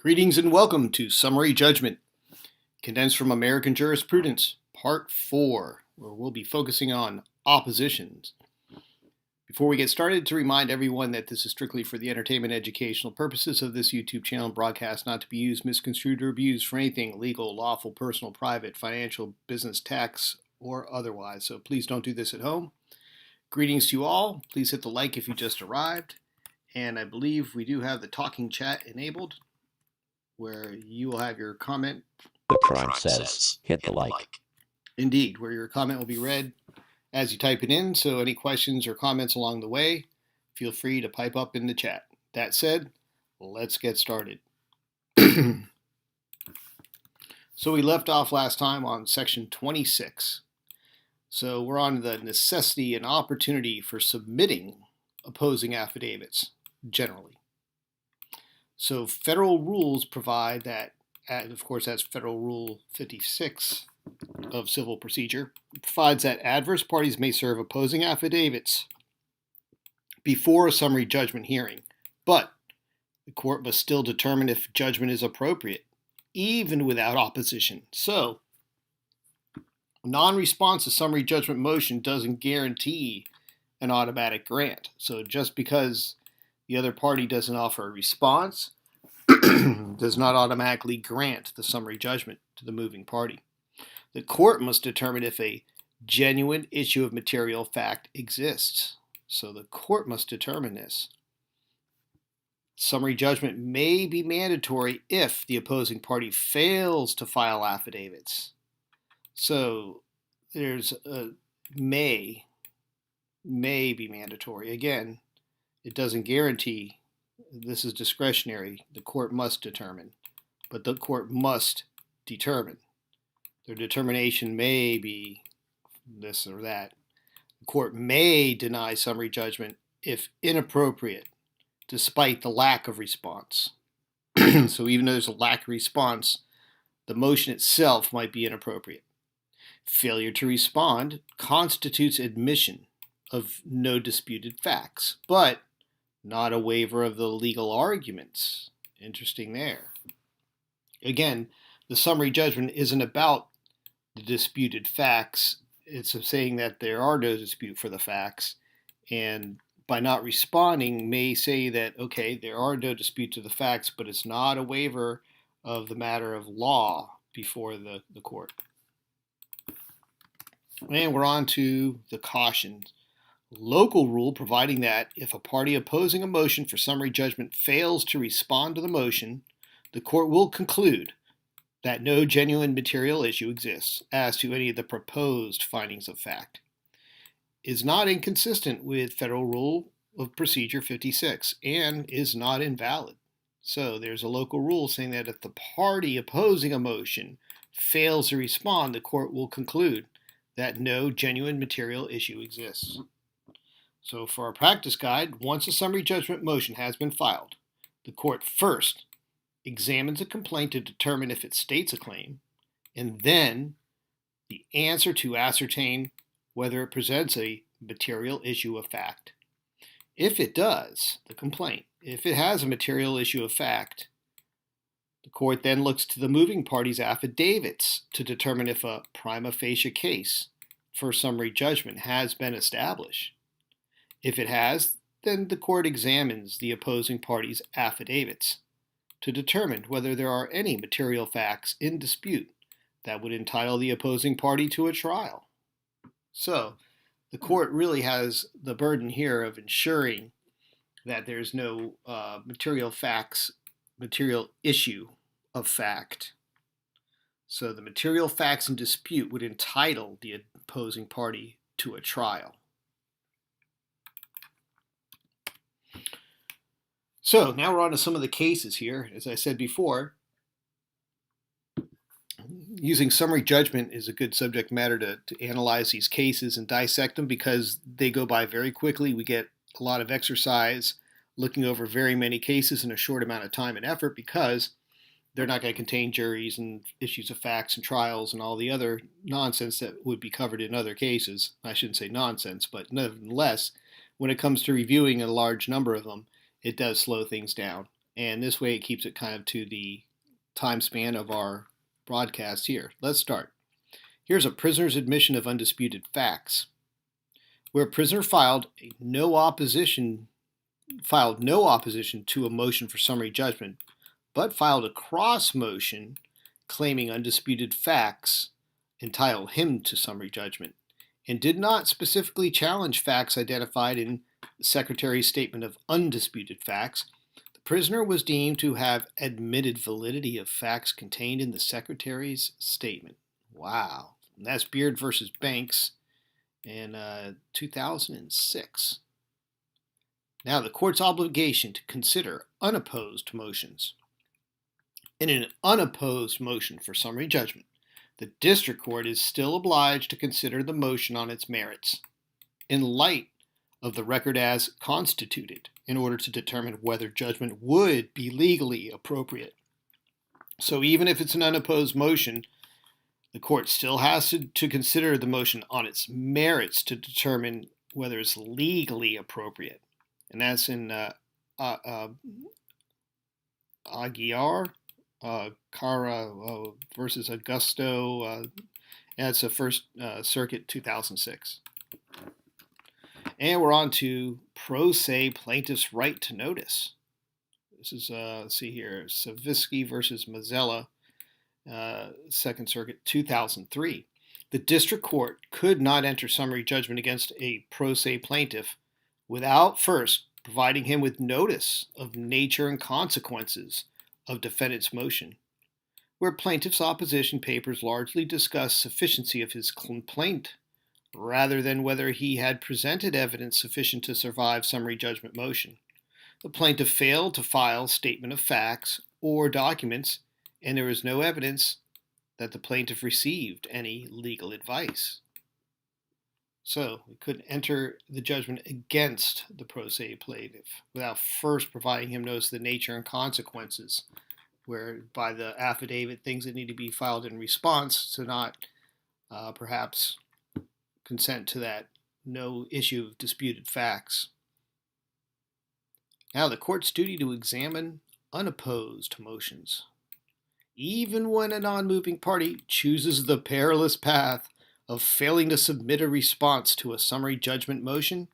Greetings and welcome to Summary Judgment, condensed from American Jurisprudence, Part 4, where we'll be focusing on oppositions. Before we get started, to remind everyone that this is strictly for the entertainment and educational purposes of this YouTube channel and broadcast, not to be used, misconstrued, or abused for anything legal, lawful, personal, private, financial, business, tax, or otherwise. So please don't do this at home. Greetings to you all. Please hit the like if you just arrived. And I believe we do have the talking chat enabled, where you will have your comment. The crime says, hit the like. Indeed, where your comment will be read as you type it in, so any questions or comments along the way, feel free to pipe up in the chat. That said, let's get started. So we left off last time on section 26. So we're on the necessity and opportunity for submitting opposing affidavits, generally. So federal rules provide that, and of course that's Federal Rule 56 of Civil Procedure, provides that adverse parties may serve opposing affidavits before a summary judgment hearing, but the court must still determine if judgment is appropriate, even without opposition. So non-response to summary judgment motion doesn't guarantee an automatic grant. So just because the other party doesn't offer a response does not automatically grant the summary judgment to the moving party. The court must determine if a genuine issue of material fact exists. So the court must determine this. Summary judgment may be mandatory if the opposing party fails to file affidavits. So there's a may be mandatory. Again, it doesn't guarantee. This is discretionary. The court must determine, but the court must determine. Their determination may be this or that. The court may deny summary judgment if inappropriate, despite the lack of response. So even though there's a lack of response, the motion itself might be inappropriate. Failure to respond constitutes admission of no disputed facts, but not a waiver of the legal arguments. Interesting there. Again, the summary judgment isn't about the disputed facts. It's saying that there are no dispute for the facts, and by not responding may say that, okay, there are no dispute to the facts, but it's not a waiver of the matter of law before the court. And we're on to the cautions. Local rule providing that if a party opposing a motion for summary judgment fails to respond to the motion, the court will conclude that no genuine material issue exists as to any of the proposed findings of fact. Is not inconsistent with Federal Rule of Procedure 56 and is not invalid. So there's a local rule saying that if the party opposing a motion fails to respond, the court will conclude that no genuine material issue exists. So for our practice guide, once a summary judgment motion has been filed, the court first examines a complaint to determine if it states a claim, and then the answer to ascertain whether it presents a material issue of fact. If it does, the complaint, if it has a material issue of fact, the court then looks to the moving party's affidavits to determine if a prima facie case for summary judgment has been established. If it has, then the court examines the opposing party's affidavits to determine whether there are any material facts in dispute that would entitle the opposing party to a trial. So, the court really has the burden here of ensuring that there's no material issue of fact. So the material facts in dispute would entitle the opposing party to a trial. So now we're on to some of the cases here. As I said before, using summary judgment is a good subject matter to analyze these cases and dissect them because they go by very quickly. We get a lot of exercise looking over very many cases in a short amount of time and effort because they're not going to contain juries and issues of facts and trials and all the other nonsense that would be covered in other cases. I shouldn't say nonsense, but nevertheless, when it comes to reviewing a large number of them, it does slow things down. And this way it keeps it kind of to the time span of our broadcast here. Let's start. Here's a prisoner's admission of undisputed facts. Where a prisoner filed no opposition to a motion for summary judgment, but filed a cross motion claiming undisputed facts entitle him to summary judgment, and did not specifically challenge facts identified in the Secretary's statement of undisputed facts, the prisoner was deemed to have admitted validity of facts contained in the Secretary's statement. Wow. And that's Beard versus Banks in 2006. Now, the court's obligation to consider unopposed motions. In an unopposed motion for summary judgment, the district court is still obliged to consider the motion on its merits, in light of the record as constituted, in order to determine whether judgment would be legally appropriate. So even if it's an unopposed motion, the court still has to consider the motion on its merits to determine whether it's legally appropriate. And that's in Aguiar, Cara versus Augusto. That's a First Circuit 2006. And we're on to pro se plaintiff's right to notice. This is, let's see here, Savitsky versus Mazzella, Second Circuit 2003. The district court could not enter summary judgment against a pro se plaintiff without first providing him with notice of nature and consequences of defendant's motion, where plaintiff's opposition papers largely discuss sufficiency of his complaint rather than whether he had presented evidence sufficient to survive summary judgment motion. The plaintiff failed to file statement of facts or documents, and there is no evidence that the plaintiff received any legal advice. So we couldn't enter the judgment against the pro se plaintiff without first providing him notice of the nature and consequences, where by the affidavit, things that need to be filed in response to not perhaps consent to that no issue of disputed facts. Now, the court's duty to examine unopposed motions. Even when a non-moving party chooses the perilous path of failing to submit a response to a summary judgment motion,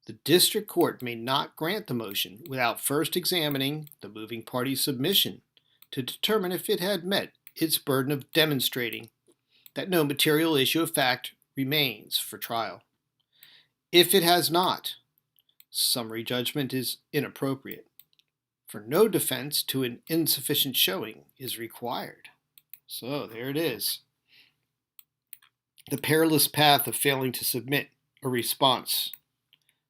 the district court may not grant the motion without first examining the moving party's submission to determine if it had met its burden of demonstrating that no material issue of fact remains for trial. If it has not, summary judgment is inappropriate, for no defense to an insufficient showing is required. So there it is. The perilous path of failing to submit a response.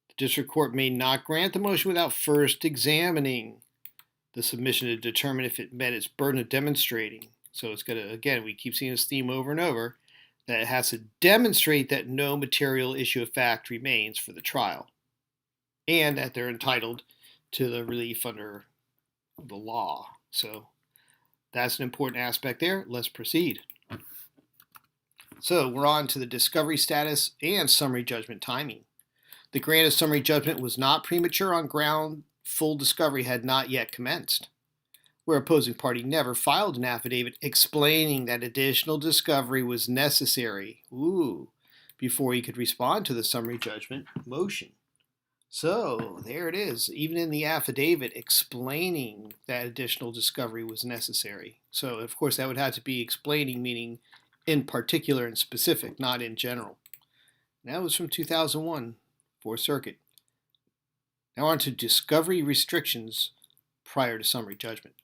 The district court may not grant the motion without first examining the submission to determine if it met its burden of demonstrating. So it's going to, again, we keep seeing this theme over and over, that it has to demonstrate that no material issue of fact remains for the trial, and that they're entitled to the relief under the law. So that's an important aspect there. Let's proceed. So we're on to the discovery status and summary judgment timing. The grant of summary judgment was not premature on ground full discovery had not yet commenced, where opposing party never filed an affidavit explaining that additional discovery was necessary before he could respond to the summary judgment motion. So there it is, even in the affidavit explaining that additional discovery was necessary. So of course that would have to be explaining, meaning in particular and specific, not in general. And that was from 2001, Fourth Circuit. Now on to discovery restrictions prior to summary judgment.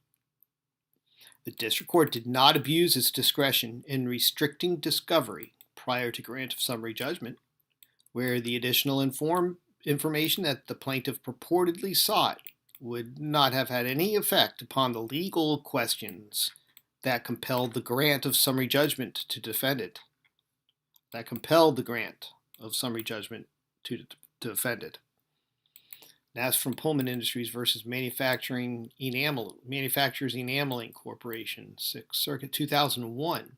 The district court did not abuse its discretion in restricting discovery prior to grant of summary judgment, where the additional information that the plaintiff purportedly sought would not have had any effect upon the legal questions that compelled the grant of summary judgment to defendant. That compelled the grant of summary judgment to defendant. That's from Pullman Industries versus Manufacturers Enameling Corporation, 6th Circuit 2001.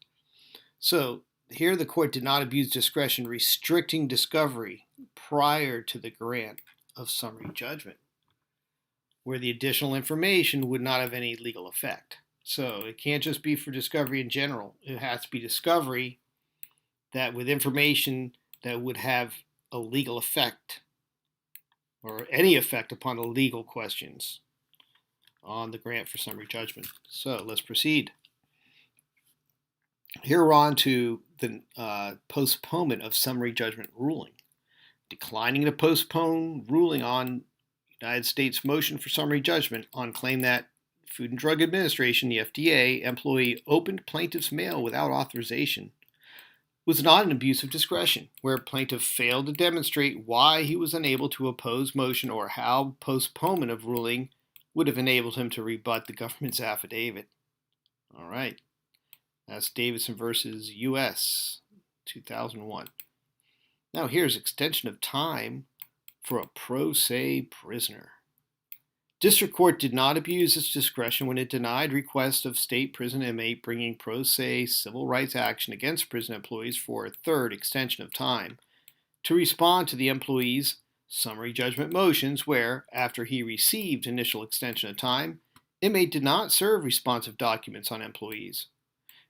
So here the court did not abuse discretion restricting discovery prior to the grant of summary judgment. where the additional information would not have any legal effect. So it can't just be for discovery in general. It has to be discovery that with information that would have a legal effect or any effect upon the legal questions on the grant for summary judgment. So let's proceed. Here we're on to the postponement of summary judgment ruling. Declining to postpone ruling on United States motion for summary judgment on claim that Food and Drug Administration, the FDA, employee opened plaintiff's mail without authorization was not an abuse of discretion, where plaintiff failed to demonstrate why he was unable to oppose motion or how postponement of ruling would have enabled him to rebut the government's affidavit. All right. That's Davidson versus U.S. 2001. Now here's extension of time for a pro se prisoner. District Court did not abuse its discretion when it denied request of state prison inmate bringing pro se civil rights action against prison employees for a third extension of time to respond to the employee's summary judgment motions where, after he received initial extension of time, inmate did not serve responsive documents on employees.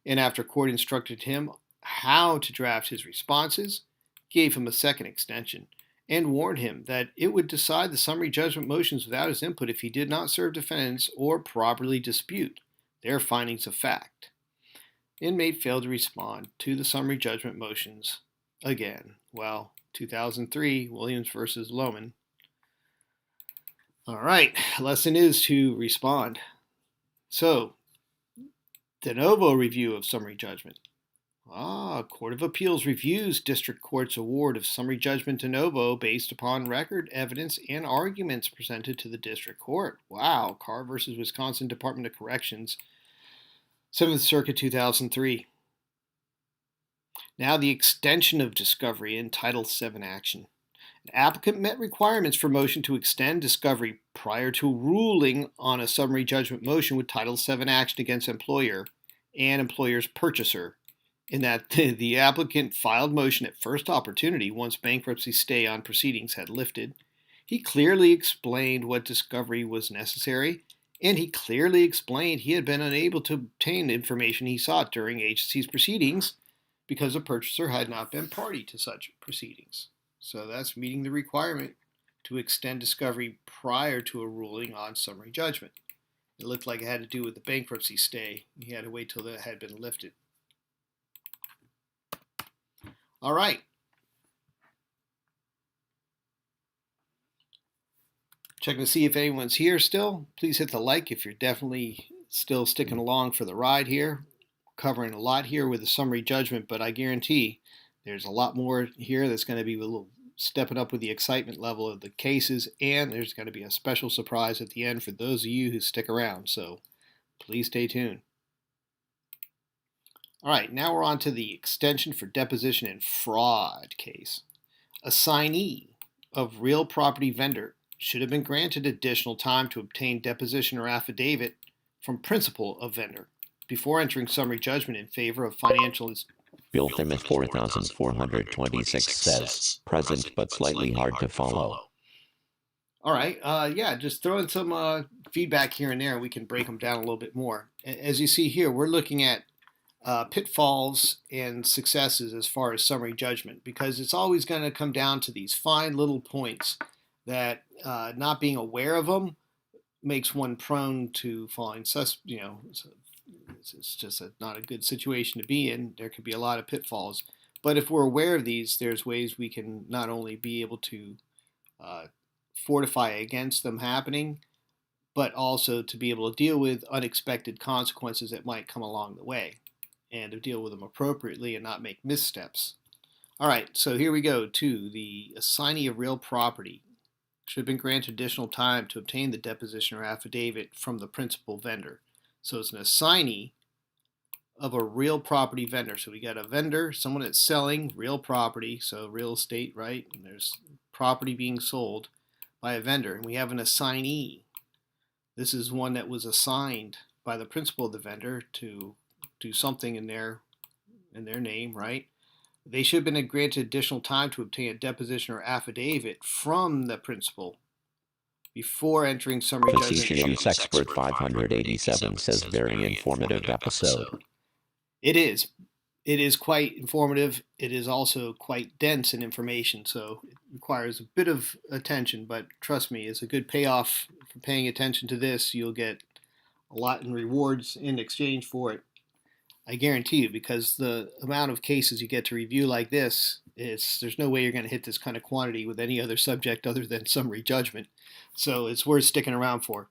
And after court instructed him how to draft his responses, gave him a second extension, and warned him that it would decide the summary judgment motions without his input if he did not serve defendants or properly dispute their findings of fact. Inmate failed to respond to the summary judgment motions again. Well, 2003, Williams versus Lohman. All right, lesson is to respond. So, de novo review of summary judgment. Court of Appeals reviews District Court's award of summary judgment de novo based upon record, evidence, and arguments presented to the District Court. Wow, Carr versus Wisconsin Department of Corrections, 7th Circuit, 2003. Now the extension of discovery in Title VII action. An applicant met requirements for motion to extend discovery prior to ruling on a summary judgment motion with Title VII action against employer and employer's purchaser, in that the applicant filed motion at first opportunity once bankruptcy stay on proceedings had lifted. He clearly explained what discovery was necessary, and he clearly explained he had been unable to obtain information he sought during agency's proceedings because the purchaser had not been party to such proceedings. So that's meeting the requirement to extend discovery prior to a ruling on summary judgment. It looked like it had to do with the bankruptcy stay. He had to wait till that had been lifted. All right. Checking to see if anyone's here still. Please hit the like if you're definitely still sticking along for the ride here. Covering a lot here with the summary judgment, but I guarantee there's a lot more here that's going to be a little stepping up with the excitement level of the cases, and there's going to be a special surprise at the end for those of you who stick around, so please stay tuned. All right, now we're on to the extension for deposition and fraud case. Assignee of real property vendor should have been granted additional time to obtain deposition or affidavit from principal of vendor before entering summary judgment in favor of financial Bill Thimmeth 4426 says, present but slightly hard to follow. All right, just throw in some feedback here and there. We can break them down a little bit more. As you see here, we're looking at pitfalls and successes as far as summary judgment, because it's always going to come down to these fine little points that not being aware of them makes one prone to falling it's just not a good situation to be in. There could be a lot of pitfalls. But if we're aware of these, there's ways we can not only be able to fortify against them happening, but also to be able to deal with unexpected consequences that might come along the way, and to deal with them appropriately and not make missteps. All right, so here we go to the assignee of real property. Should have been granted additional time to obtain the deposition or affidavit from the principal vendor. So it's an assignee of a real property vendor. So we got a vendor, someone that's selling real property, so real estate, right? And there's property being sold by a vendor. And we have an assignee. This is one that was assigned by the principal of the vendor to do something in their name, right? They should have been granted additional time to obtain a deposition or affidavit from the principal before entering summary judgment. Facetious Expert 587 says very informative episode. It is. It is quite informative. It is also quite dense in information, so it requires a bit of attention, but trust me, it's a good payoff for paying attention to this. You'll get a lot in rewards in exchange for it. I guarantee you, because the amount of cases you get to review like this, there's no way you're going to hit this kind of quantity with any other subject other than summary judgment. So it's worth sticking around for.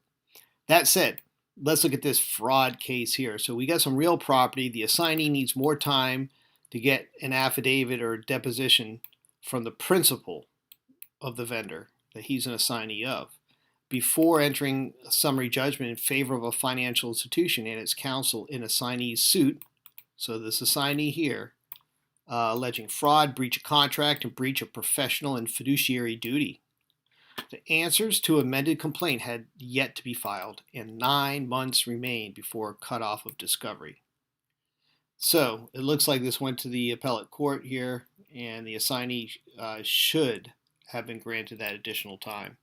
That said, let's look at this fraud case here. So we got some real property. The assignee needs more time to get an affidavit or deposition from the principal of the vendor that he's an assignee of before entering a summary judgment in favor of a financial institution and its counsel in assignee's suit. So this assignee here, alleging fraud, breach of contract, and breach of professional and fiduciary duty. The answers to amended complaint had yet to be filed, and 9 months remained before cutoff of discovery. So it looks like this went to the appellate court here, and the assignee should have been granted that additional time.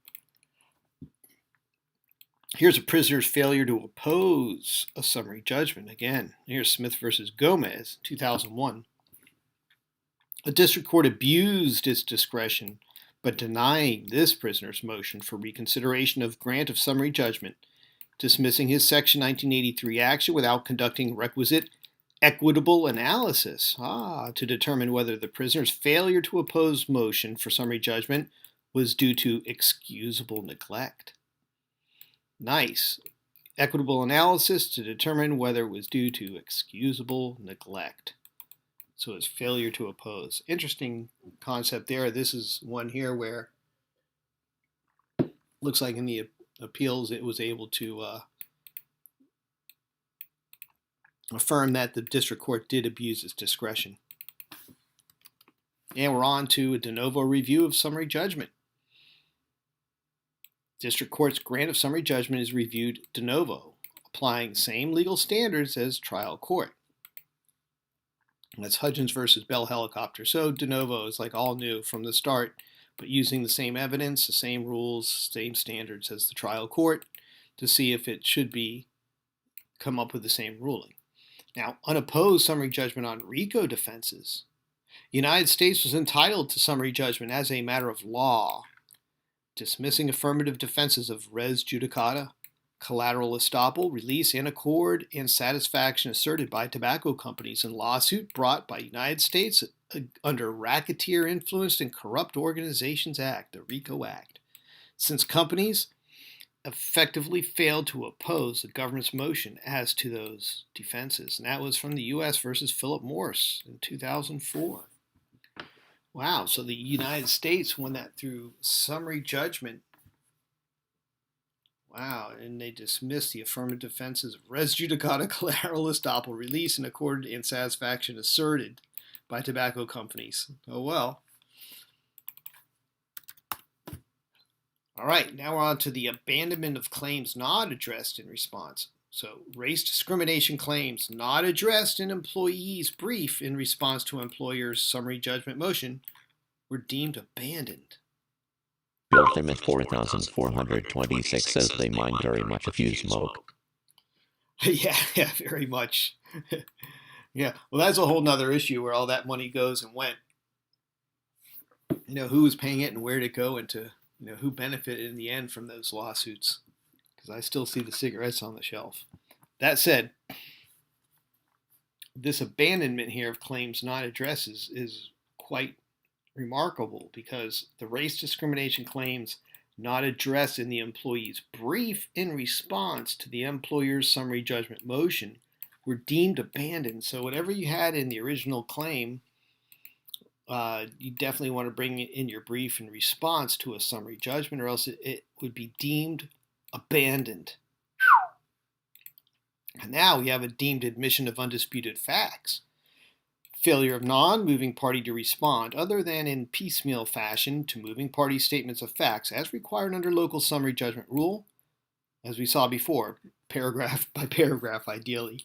Here's a prisoner's failure to oppose a summary judgment. Again, here's Smith versus Gomez, 2001. The district court abused its discretion by denying this prisoner's motion for reconsideration of grant of summary judgment, dismissing his Section 1983 action without conducting requisite equitable analysis to determine whether the prisoner's failure to oppose motion for summary judgment was due to excusable neglect. Nice. Equitable analysis to determine whether it was due to excusable neglect. So it's failure to oppose. Interesting concept there. This is one here where looks like in the appeals it was able to affirm that the district court did abuse its discretion. And we're on to a de novo review of summary judgment. District court's grant of summary judgment is reviewed de novo, applying the same legal standards as trial court. And that's Hudgens versus Bell Helicopter. So de novo is like all new from the start, but using the same evidence, the same rules, same standards as the trial court to see if it should be come up with the same ruling. Now, unopposed summary judgment on RICO defenses. The United States was entitled to summary judgment as a matter of law, dismissing affirmative defenses of res judicata, collateral estoppel, release and accord, and satisfaction asserted by tobacco companies in lawsuit brought by United States under Racketeer Influenced and Corrupt Organizations Act, the RICO Act, since companies effectively failed to oppose the government's motion as to those defenses. And that was from the U.S. versus Philip Morris in 2004. Wow, so the United States won that through summary judgment. Wow, and they dismissed the affirmative defenses of res judicata, collateral estoppel, release and accord, and satisfaction asserted by tobacco companies. Oh well. All right, now we're on to the abandonment of claims not addressed in response. So, race discrimination claims not addressed in employee's brief in response to employer's summary judgment motion were deemed abandoned. Ultimate 4426 says they mind very much if you smoke. Yeah, very much. Yeah, well, that's a whole nother issue where all that money goes and went. You know, who was paying it and where did it go, and to, you know, who benefited in the end from those lawsuits. Because I still see the cigarettes on the shelf. That said, this abandonment here of claims not addressed is quite remarkable, because the race discrimination claims not addressed in the employee's brief in response to the employer's summary judgment motion were deemed abandoned. So whatever you had in the original claim, you definitely want to bring it in your brief in response to a summary judgment, or else it would be deemed abandoned. And now we have a deemed admission of undisputed facts. Failure of non-moving party to respond, other than in piecemeal fashion, to moving party statements of facts as required under local summary judgment rule, as we saw before, paragraph by paragraph ideally.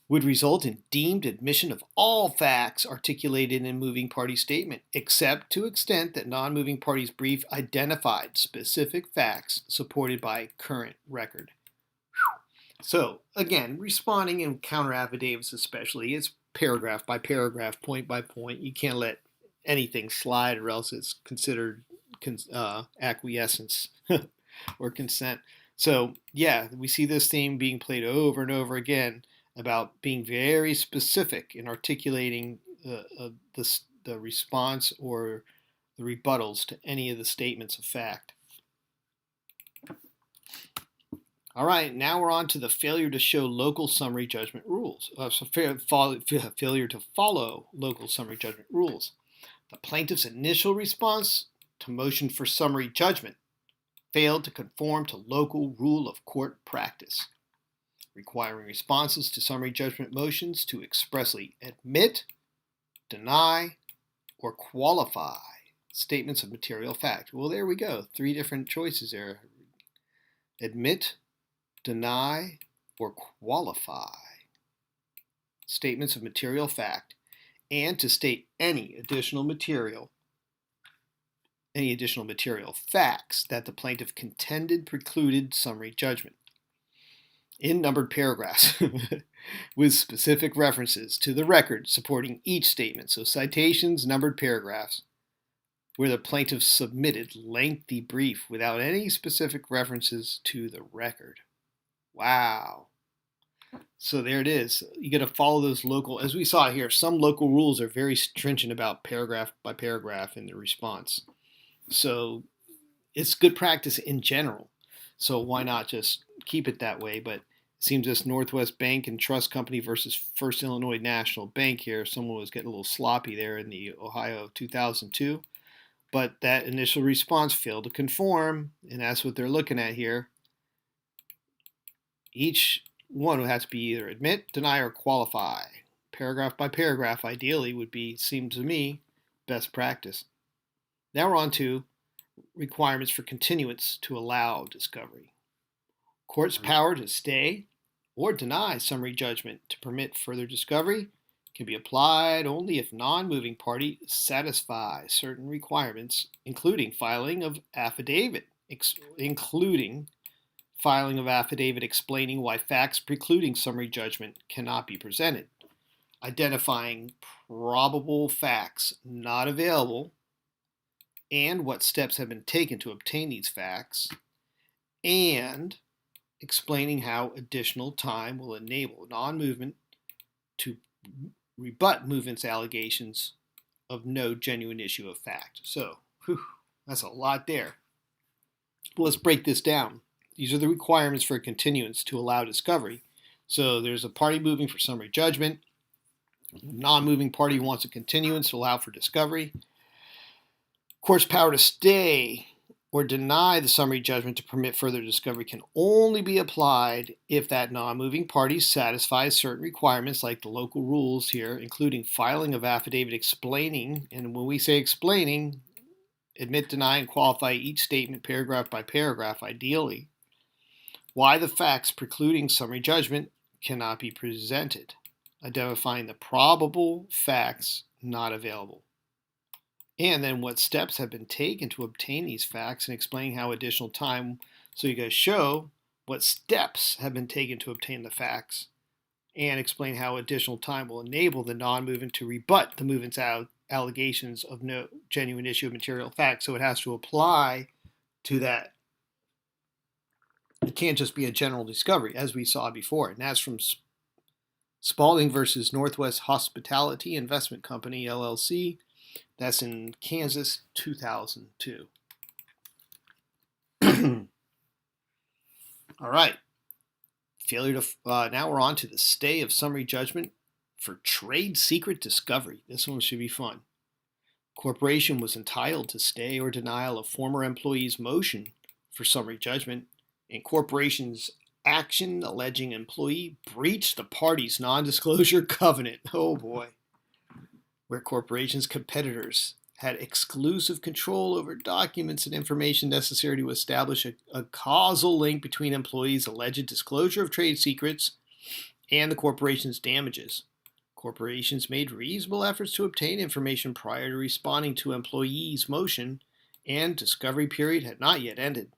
would result in deemed admission of all facts articulated in moving party statement, except to extent that non-moving party's brief identified specific facts supported by current record. So, again, responding in counter affidavits especially, it's paragraph by paragraph, point by point. You can't let anything slide or else it's considered acquiescence or consent. So, yeah, we see this theme being played over and over again about being very specific in articulating the response or the rebuttals to any of the statements of fact. All right, now we're on to the failure to show local summary judgment rules. Failure to follow local summary judgment rules. The plaintiff's initial response to motion for summary judgment failed to conform to local rule of court practice, requiring responses to summary judgment motions to expressly admit, deny, or qualify statements of material fact. Well, there we go. 3 different choices there. Admit, deny, or qualify statements of material fact, and to state any additional material facts that the plaintiff contended precluded summary judgment in numbered paragraphs with specific references to the record supporting each statement. So citations, numbered paragraphs, where the plaintiff submitted lengthy brief without any specific references to the record. Wow. So there it is. You got to follow those local, as we saw here, some local rules are very stringent about paragraph by paragraph in the response. So it's good practice in general. So why not just keep it that way? But it seems this Northwest Bank and Trust Company versus First Illinois National Bank here, someone was getting a little sloppy there in the Ohio 2002. But that initial response failed to conform, and that's what they're looking at here. Each one would have to be either admit, deny, or qualify. Paragraph by paragraph, ideally, would be, seemed to me, best practice. Now we're on to requirements for continuance to allow discovery. Court's power to stay or deny summary judgment to permit further discovery can be applied only if non-moving party satisfies certain requirements, including filing of affidavit explaining why facts precluding summary judgment cannot be presented, identifying probable facts not available, and what steps have been taken to obtain these facts, and explaining how additional time will enable non-movement to rebut movement's allegations of no genuine issue of fact. So, that's a lot there. Let's break this down. These are the requirements for a continuance to allow discovery. So there's a party moving for summary judgment. Non-moving party wants a continuance to allow for discovery. Court's power to stay or deny the summary judgment to permit further discovery can only be applied if that non-moving party satisfies certain requirements like the local rules here, including filing of affidavit explaining, and when we say explaining, admit, deny, and qualify each statement paragraph by paragraph, ideally, why the facts precluding summary judgment cannot be presented, identifying the probable facts not available, and then what steps have been taken to obtain these facts and explaining how additional time. So you guys show what steps have been taken to obtain the facts and explain how additional time will enable the non-movement to rebut the movement's allegations of no genuine issue of material fact. So it has to apply to that. It can't just be a general discovery, as we saw before. And that's from Spalding versus Northwest Hospitality Investment Company, LLC. That's in Kansas, 2002. All right. Now we're on to the stay of summary judgment for trade secret discovery. This one should be fun. Corporation was entitled to stay or denial of former employee's motion for summary judgment, and corporation's action alleging employee breached the party's non-disclosure covenant. Oh boy. Where corporation's competitors had exclusive control over documents and information necessary to establish a causal link between employees' alleged disclosure of trade secrets and the corporation's damages. Corporations made reasonable efforts to obtain information prior to responding to employees' motion, and discovery period had not yet ended.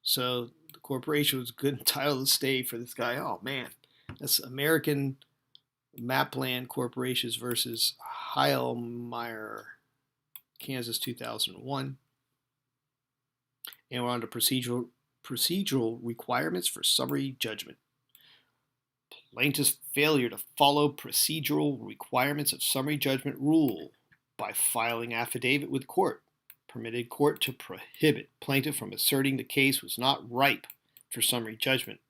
So the corporation was good entitled to stay for this guy. Oh man, that's American Mapland Corporations versus Heilmeyer, Kansas, 2001. And we're on to procedural requirements for summary judgment. Plaintiff's failure to follow procedural requirements of summary judgment rule by filing affidavit with court permitted court to prohibit plaintiff from asserting the case was not ripe for summary judgment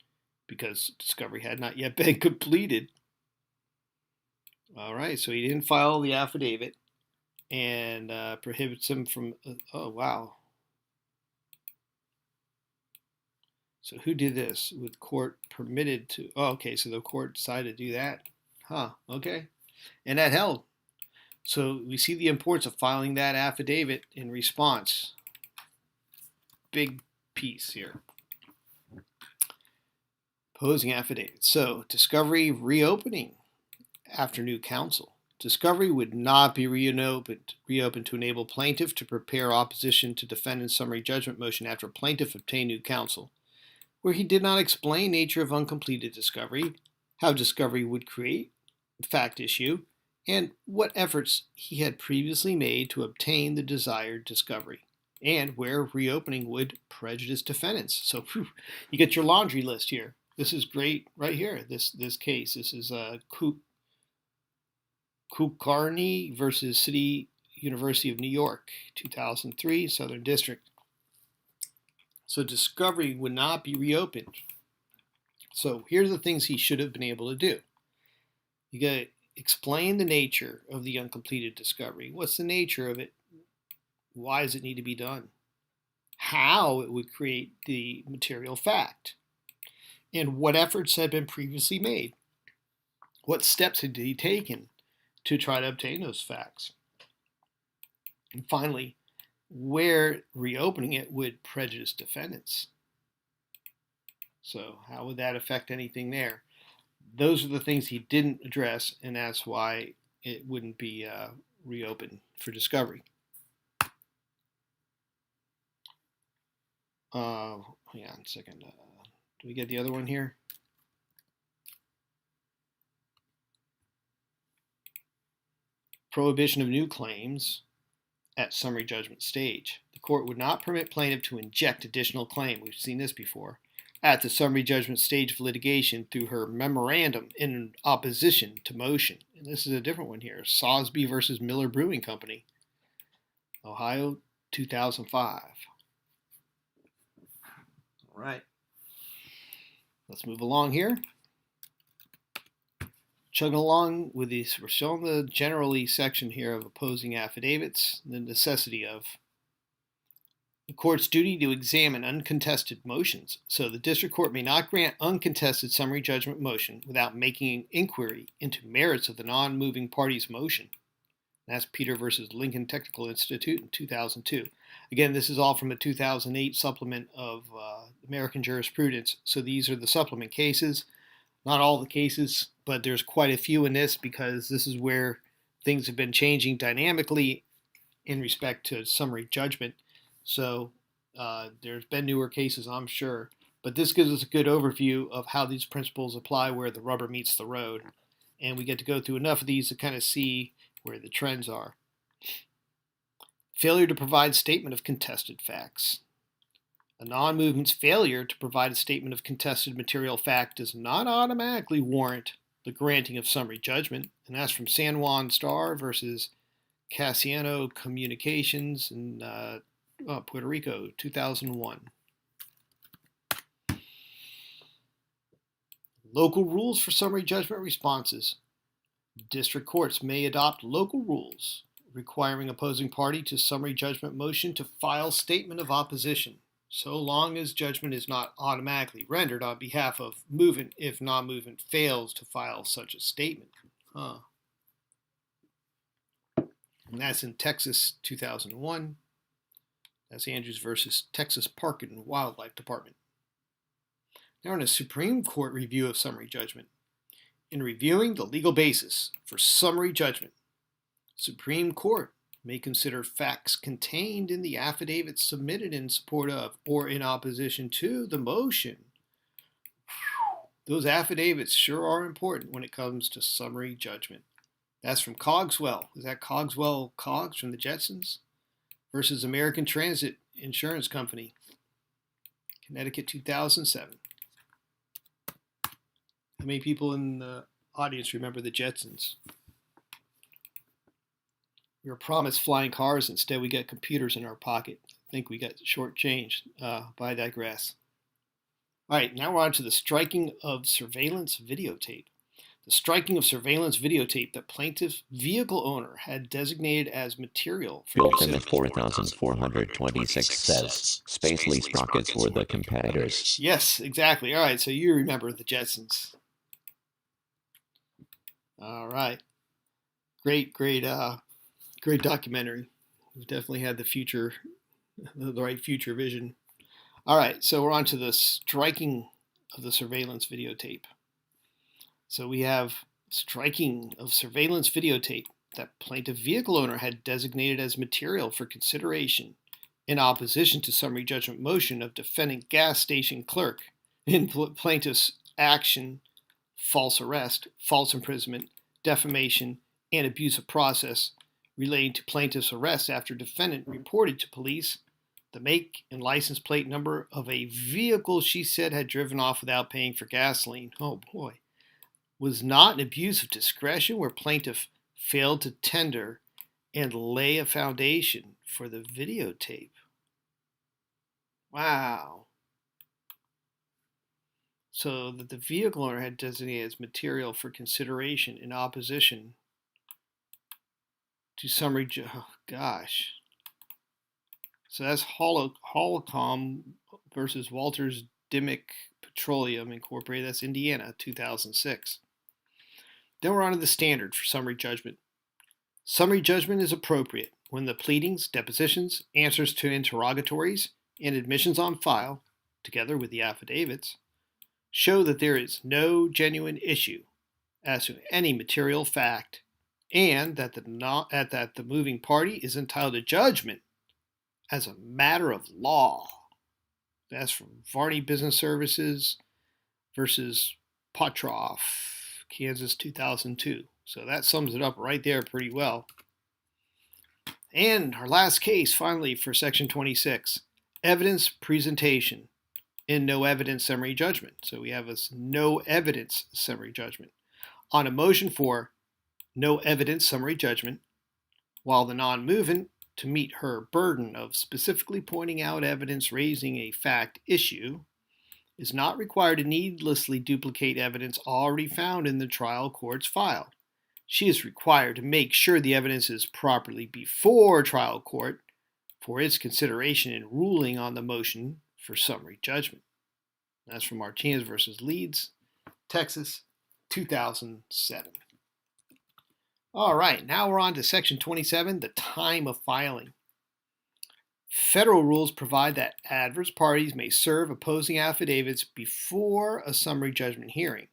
because discovery had not yet been completed. All right, so he didn't file the affidavit and prohibits him from, oh wow. So who did this with court permitted to, oh, okay, so the court decided to do that. Huh, okay. And that held. So we see the importance of filing that affidavit in response. Big piece here. Opposing affidavit. So discovery reopening after new counsel. Discovery would not be reopened to enable plaintiff to prepare opposition to defendant's summary judgment motion after plaintiff obtained new counsel, where he did not explain nature of uncompleted discovery, how discovery would create fact issue, and what efforts he had previously made to obtain the desired discovery, and where reopening would prejudice defendants. So you get your laundry list here. This is great right here, this case. This is Kulkarni versus City University of New York, 2003, Southern District. So discovery would not be reopened. So here are the things he should have been able to do. You got to explain the nature of the uncompleted discovery. What's the nature of it? Why does it need to be done? How it would create the material fact. And what efforts had been previously made. What steps had he taken to try to obtain those facts? And finally, where reopening it would prejudice defendants. So how would that affect anything there? Those are the things he didn't address, and that's why it wouldn't be reopened for discovery. Hang on a second. Do we get the other one here? Prohibition of new claims at summary judgment stage. The court would not permit plaintiff to inject additional claim. We've seen this before. At the summary judgment stage of litigation through her memorandum in opposition to motion. And this is a different one here. Sosby versus Miller Brewing Company, Ohio, 2005. All right. Let's move along here. Chugging along with these, we're showing the generally section here of opposing affidavits, the necessity of the court's duty to examine uncontested motions. So the district court may not grant uncontested summary judgment motion without making an inquiry into merits of the non-moving party's motion. That's Peter versus Lincoln Technical Institute in 2002. Again, this is all from a 2008 supplement of American jurisprudence. So these are the supplement cases. Not all the cases, but there's quite a few in this because this is where things have been changing dynamically in respect to summary judgment. So there's been newer cases, I'm sure, but this gives us a good overview of how these principles apply where the rubber meets the road. And we get to go through enough of these to kind of see where the trends are. Failure to provide statement of contested facts. A non-movement's failure to provide a statement of contested material fact does not automatically warrant the granting of summary judgment, and that's from San Juan Star versus Casiano Communications in Puerto Rico, 2001. Local rules for summary judgment responses. District courts may adopt local rules requiring opposing party to summary judgment motion to file statement of opposition, so long as judgment is not automatically rendered on behalf of movement if non-movement fails to file such a statement. And that's in Texas, 2001. That's Andrews versus Texas Park and Wildlife Department. Now in a Supreme Court review of summary judgment. In reviewing the legal basis for summary judgment, Supreme Court may consider facts contained in the affidavit submitted in support of or in opposition to the motion. Those affidavits sure are important when it comes to summary judgment. That's from Cogswell. Is that Cogswell Cogs from the Jetsons? Versus American Transit Insurance Company, Connecticut, 2007. How many people in the audience remember the Jetsons? We were promised flying cars. Instead, we got computers in our pocket. I think we got shortchanged. But I digress. All right, now we're on to the striking of surveillance videotape. The striking of surveillance videotape that plaintiff's vehicle owner had designated as material for Bill Plymouth 4426 says Spacely sprockets were the competitors. Yes, exactly. All right, so you remember the Jetsons. All right. Great documentary. We definitely had the right future vision. All right, so we're on to the striking of the surveillance videotape. So we have striking of surveillance videotape that plaintiff vehicle owner had designated as material for consideration in opposition to summary judgment motion of defendant gas station clerk in plaintiff's action, false arrest, false imprisonment, defamation, and abuse of process relating to plaintiff's arrest after defendant reported to police the make and license plate number of a vehicle she said had driven off without paying for gasoline. Oh boy. Was not an abuse of discretion where plaintiff failed to tender and lay a foundation for the videotape. Wow. So that the vehicle owner had designated as material for consideration in opposition to summary oh gosh. So that's Holcomb versus Walters Dimmick Petroleum Incorporated. That's Indiana, 2006. Then we're on to the standard for summary judgment. Summary judgment is appropriate when the pleadings, depositions, answers to interrogatories, and admissions on file, together with the affidavits, show that there is no genuine issue as to any material fact, and that the moving party is entitled to judgment as a matter of law. That's from Varney Business Services versus Potroff, Kansas, 2002. So that sums it up right there pretty well. And our last case, finally, for Section 26, evidence presentation in no evidence summary judgment. So we have a no evidence summary judgment. On a motion for no evidence summary judgment, while the non-movement, to meet her burden of specifically pointing out evidence raising a fact issue, is not required to needlessly duplicate evidence already found in the trial court's file. She is required to make sure the evidence is properly before trial court for its consideration in ruling on the motion for summary judgment. That's from Martinez versus Leeds, Texas, 2007. All right, now we're on to Section 27, the time of filing. Federal rules provide that adverse parties may serve opposing affidavits before a summary judgment hearing,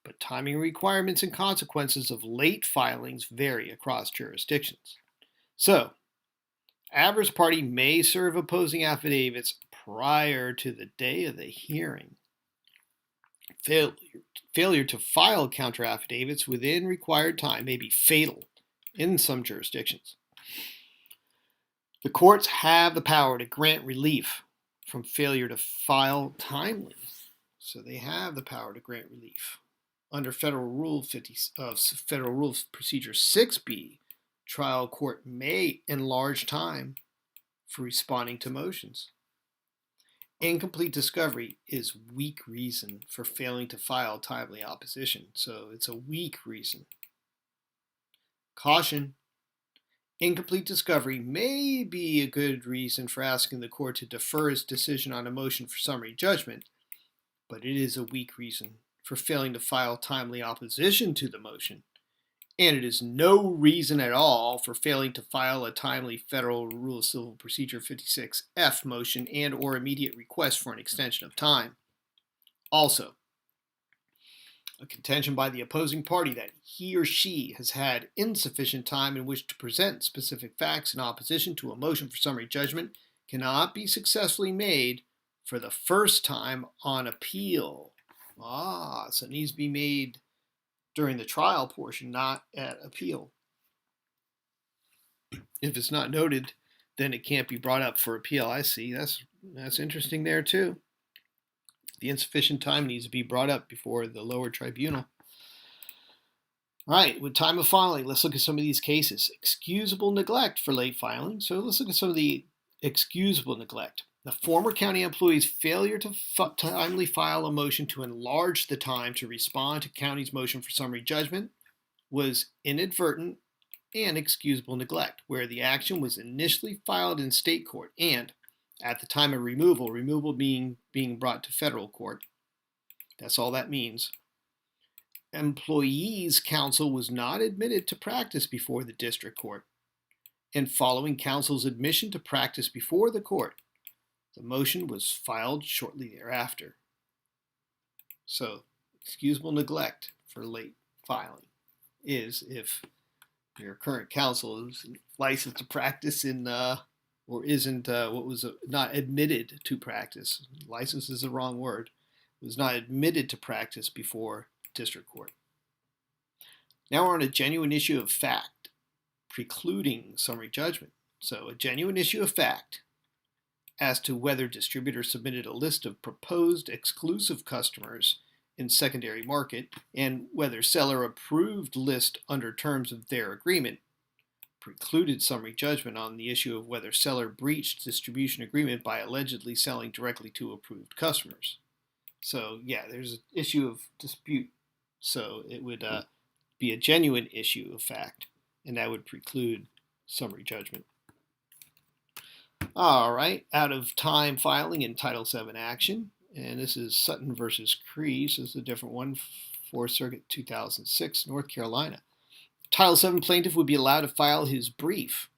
but timing requirements and consequences of late filings vary across jurisdictions. So, adverse party may serve opposing affidavits prior to the day of the hearing. Failure to file counter affidavits within required time may be fatal in some jurisdictions. The courts have the power to grant relief from failure to file timely. So they have the power to grant relief. Under Federal Rule Procedure 6B, trial court may enlarge time for responding to motions. Incomplete discovery is weak reason for failing to file timely opposition. So it's a weak reason. Caution. Incomplete discovery may be a good reason for asking the court to defer its decision on a motion for summary judgment, but it is a weak reason for failing to file timely opposition to the motion, and it is no reason at all for failing to file a timely Federal Rule of Civil Procedure 56F motion and or immediate request for an extension of time. Also, A contention by the opposing party that he or she has had insufficient time in which to present specific facts in opposition to a motion for summary judgment cannot be successfully made for the first time on appeal. So it needs to be made during the trial portion, not at appeal. If it's not noted, then it can't be brought up for appeal. I see. That's interesting there too. The insufficient time needs to be brought up before the lower tribunal. All right, with time of filing, let's look at some of these cases. Excusable neglect for late filing. So let's look at some of the excusable neglect. The former county employee's failure to timely file a motion to enlarge the time to respond to county's motion for summary judgment was inadvertent and excusable neglect, where the action was initially filed in state court and at the time of removal being brought to federal court. That's all that means. Employees' counsel was not admitted to practice before the district court. And following counsel's admission to practice before the court, the motion was filed shortly thereafter. So, excusable neglect for late filing is if your current counsel is licensed to practice in or isn't not admitted to practice. License is the wrong word. Was not admitted to practice before district court. Now we're on a genuine issue of fact, precluding summary judgment. So a genuine issue of fact as to whether distributor submitted a list of proposed exclusive customers in secondary market and whether seller approved list under terms of their agreement precluded summary judgment on the issue of whether seller breached distribution agreement by allegedly selling directly to approved customers. So yeah, there's an issue of dispute. So it would be a genuine issue of fact, and that would preclude summary judgment. All right, out of time filing in Title VII action, and this is Sutton versus Crease. This is a different one, 4th Circuit 2006, North Carolina. Title VII plaintiff would be allowed to file his brief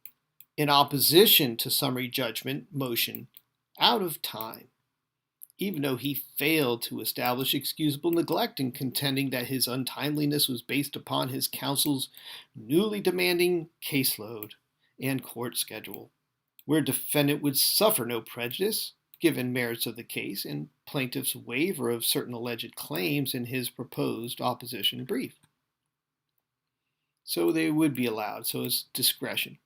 in opposition to summary judgment motion out of time, even though he failed to establish excusable neglect in contending that his untimeliness was based upon his counsel's newly demanding caseload and court schedule, where defendant would suffer no prejudice given merits of the case and plaintiff's waiver of certain alleged claims in his proposed opposition brief. So they would be allowed. So it's discretion.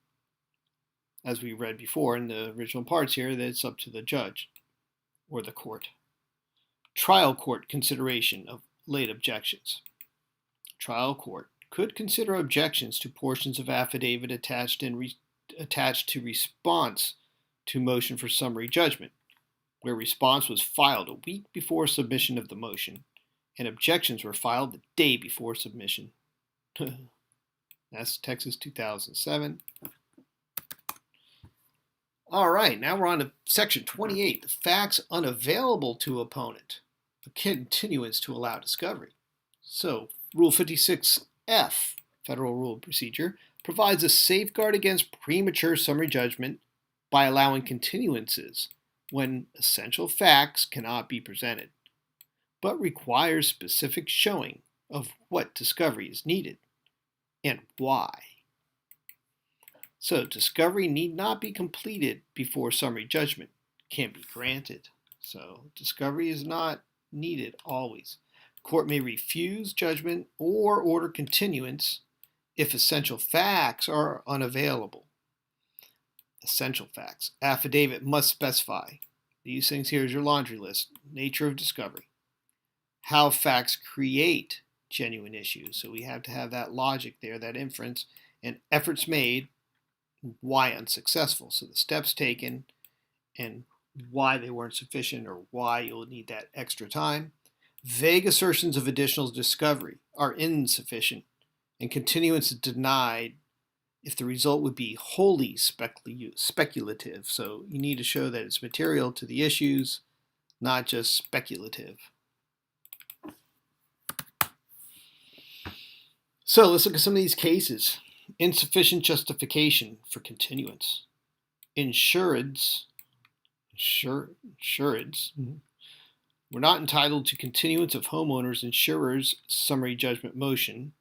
As we read before in the original parts here, that it's up to the judge or the court. Trial court consideration of late objections. Trial court could consider objections to portions of affidavit attached to response to motion for summary judgment, where response was filed a week before submission of the motion, and objections were filed the day before submission. That's Texas 2007. All right, now we're on to Section 28, the facts unavailable to opponent, a continuance to allow discovery. So, Rule 56F, Federal Rule of Procedure, provides a safeguard against premature summary judgment by allowing continuances when essential facts cannot be presented, but requires specific showing of what discovery is needed and why. So discovery need not be completed before summary judgment can be granted. So discovery is not needed always. Court may refuse judgment or order continuance if essential facts are unavailable. Essential facts. Affidavit must specify. These things here is your laundry list. Nature of discovery. How facts create genuine issues. So we have to have that logic there, that inference, and efforts made, why unsuccessful. So the steps taken and why they weren't sufficient or why you'll need that extra time. Vague assertions of additional discovery are insufficient and continuance is denied if the result would be wholly speculative. So you need to show that it's material to the issues, not just speculative. So let's look at some of these cases. Insufficient justification for continuance. Insureds were not entitled to continuance of homeowners insurer's summary judgment motion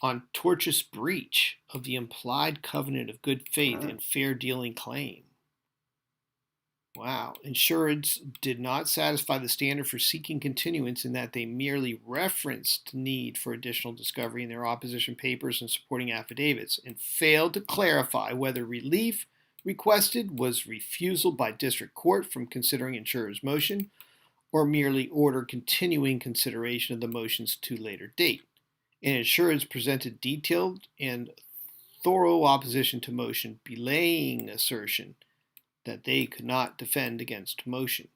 on tortious breach of the implied covenant of good faith and fair dealing claim. Wow. Insureds did not satisfy the standard for seeking continuance in that they merely referenced need for additional discovery in their opposition papers and supporting affidavits and failed to clarify whether relief requested was refusal by district court from considering insurer's motion or merely order continuing consideration of the motions to later date. And insurers presented detailed and thorough opposition to motion, belaying assertion that they could not defend against motion.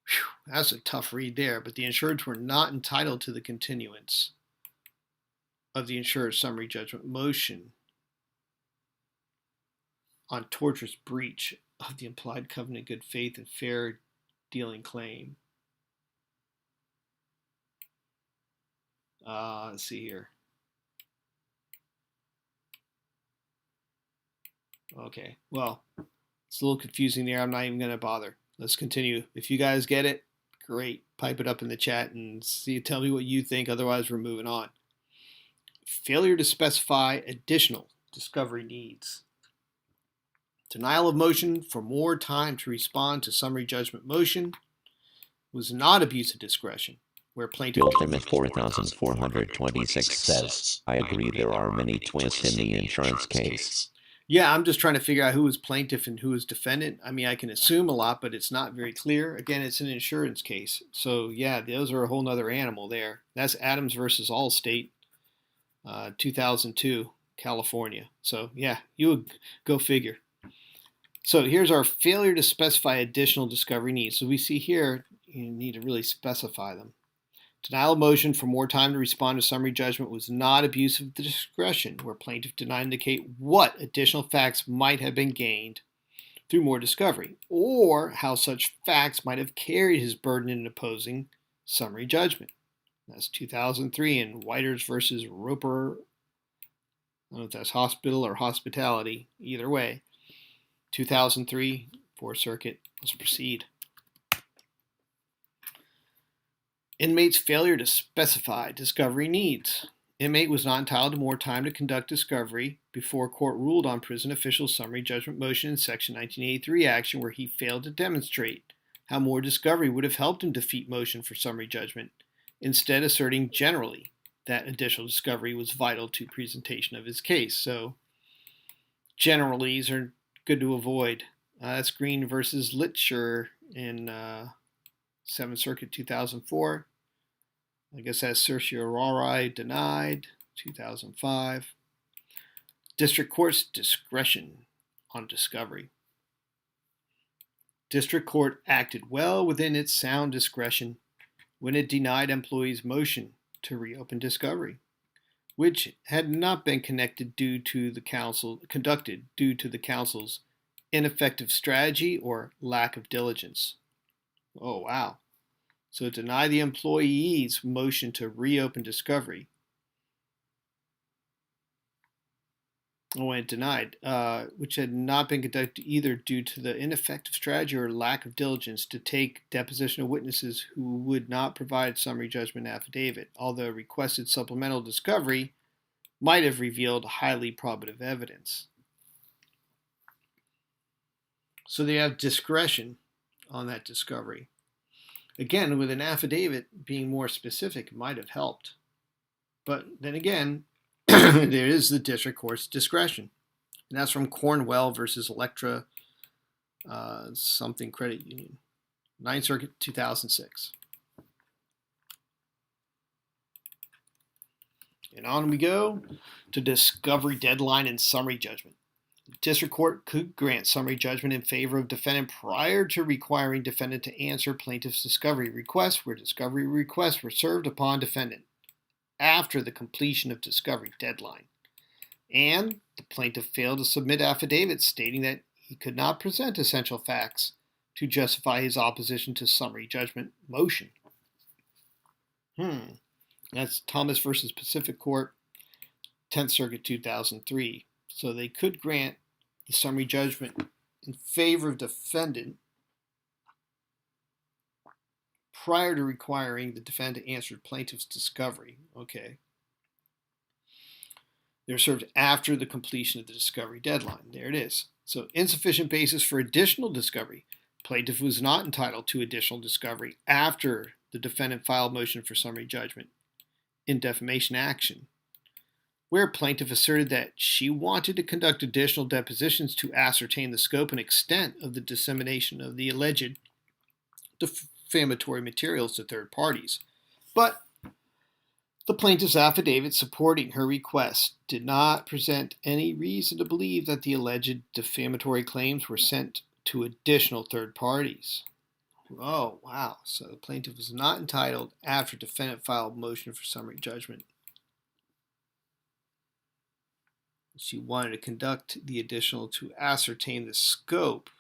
Whew, that's a tough read there, but the insureds were not entitled to the continuance of the insurer's summary judgment motion on tortious breach of the implied covenant of good faith and fair dealing claim. Let's see here. Okay, well, it's a little confusing there. I'm not even going to bother. Let's continue. If you guys get it, great. Pipe it up in the chat and tell me what you think. Otherwise, we're moving on. Failure to specify additional discovery needs. Denial of motion for more time to respond to summary judgment motion was not abuse of discretion. Where plaintiff Judgement 4426 says, I agree there are many twists in the insurance case. Yeah, I'm just trying to figure out who is plaintiff and who is defendant. I mean, I can assume a lot, but it's not very clear. Again, it's an insurance case. So, yeah, those are a whole nother animal there. That's Adams versus Allstate, 2002, California. So, yeah, you would go figure. So, here's our failure to specify additional discovery needs. So, we see here, you need to really specify them. Denial of motion for more time to respond to summary judgment was not abuse of discretion, where plaintiff did not indicate what additional facts might have been gained through more discovery, or how such facts might have carried his burden in opposing summary judgment. That's 2003 in Whiters versus Roper. I don't know if that's hospital or hospitality. Either way, 2003, Fourth Circuit. Let's proceed. Inmate's failure to specify discovery needs. Inmate was not entitled to more time to conduct discovery before court ruled on prison official's summary judgment motion in Section 1983 action where he failed to demonstrate how more discovery would have helped him defeat motion for summary judgment, instead asserting generally that additional discovery was vital to presentation of his case. So generalities are good to avoid. That's Green versus Litcher in 7th Circuit 2004. I guess that's certiorari denied, 2005. District Court's discretion on discovery. District Court acted well within its sound discretion when it denied employees' motion to reopen discovery, which had not been conducted due to the counsel's ineffective strategy or lack of diligence. Oh, wow. So deny the employee's motion to reopen discovery. When denied, which had not been conducted either due to the ineffective strategy or lack of diligence to take deposition of witnesses who would not provide summary judgment affidavit, although requested supplemental discovery might have revealed highly probative evidence. So they have discretion on that discovery. Again, with an affidavit being more specific, it might have helped. But then again, there is the district court's discretion. And that's from Cornwell versus Electra something credit union. 9th Circuit, 2006. And on we go to discovery deadline and summary judgment. The district court could grant summary judgment in favor of defendant prior to requiring defendant to answer plaintiff's discovery requests where discovery requests were served upon defendant after the completion of discovery deadline. And the plaintiff failed to submit affidavits stating that he could not present essential facts to justify his opposition to summary judgment motion. That's Thomas versus Pacific Court, 10th Circuit, 2003. So they could grant the summary judgment in favor of defendant prior to requiring the defendant to answer plaintiff's discovery. Okay. They're served after the completion of the discovery deadline. There it is. So insufficient basis for additional discovery. Plaintiff was not entitled to additional discovery after the defendant filed motion for summary judgment in defamation action, where plaintiff asserted that she wanted to conduct additional depositions to ascertain the scope and extent of the dissemination of the alleged defamatory materials to third parties. But the plaintiff's affidavit supporting her request did not present any reason to believe that the alleged defamatory claims were sent to additional third parties. Oh, wow. So the plaintiff was not entitled after defendant filed motion for summary judgment. She wanted to conduct the additional to ascertain the scope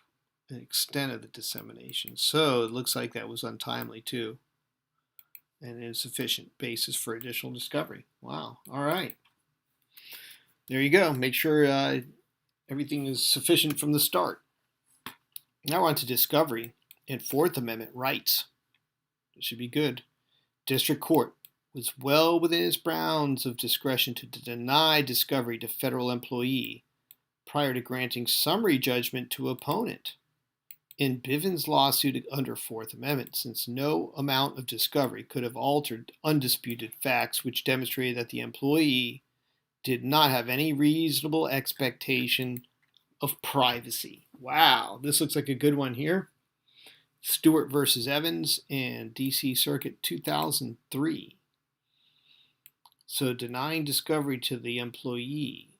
and extent of the dissemination. So it looks like that was untimely too, and insufficient basis for additional discovery. Wow. All right. There you go. Make sure everything is sufficient from the start. Now we're on to discovery and Fourth Amendment rights. It should be good. District Court was well within its bounds of discretion to deny discovery to federal employee prior to granting summary judgment to opponent in Bivens' lawsuit under Fourth Amendment, since no amount of discovery could have altered undisputed facts which demonstrated that the employee did not have any reasonable expectation of privacy. Wow, this looks like a good one here. Stewart versus Evans and D.C. Circuit 2003. So denying discovery to the employee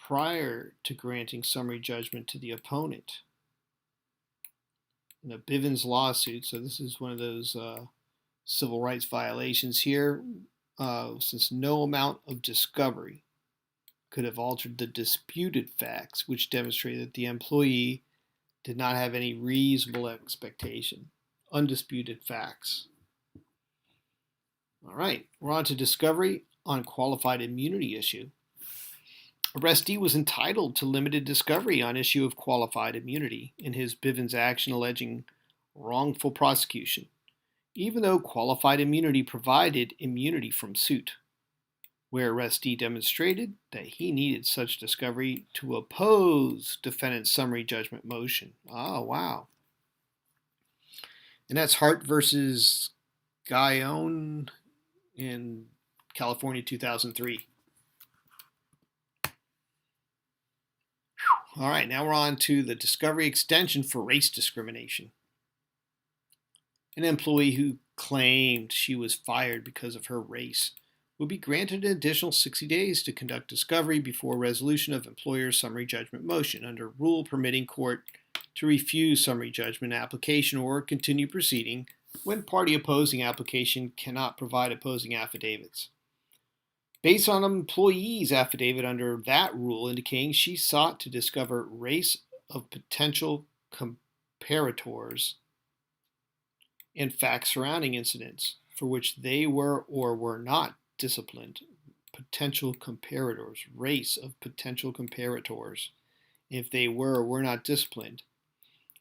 prior to granting summary judgment to the opponent in a Bivens lawsuit. So this is one of those civil rights violations here, since no amount of discovery could have altered the disputed facts which demonstrated that the employee did not have any reasonable expectation. Undisputed facts. All right, we're on to discovery on qualified immunity issue. Arrestee was entitled to limited discovery on issue of qualified immunity in his Bivens action alleging wrongful prosecution, even though qualified immunity provided immunity from suit, where arrestee demonstrated that he needed such discovery to oppose defendant's summary judgment motion. Oh, wow. And that's Hart versus Guyon in California, 2003. All right, now we're on to the discovery extension for race discrimination. An employee who claimed she was fired because of her race would be granted an additional 60 days to conduct discovery before resolution of employer's summary judgment motion under rule permitting court to refuse summary judgment application or continue proceeding when party opposing application cannot provide opposing affidavits. Based on an employee's affidavit under that rule indicating she sought to discover race of potential comparators and facts surrounding incidents for which they were or were not disciplined, potential comparators, race of potential comparators, if they were or were not disciplined.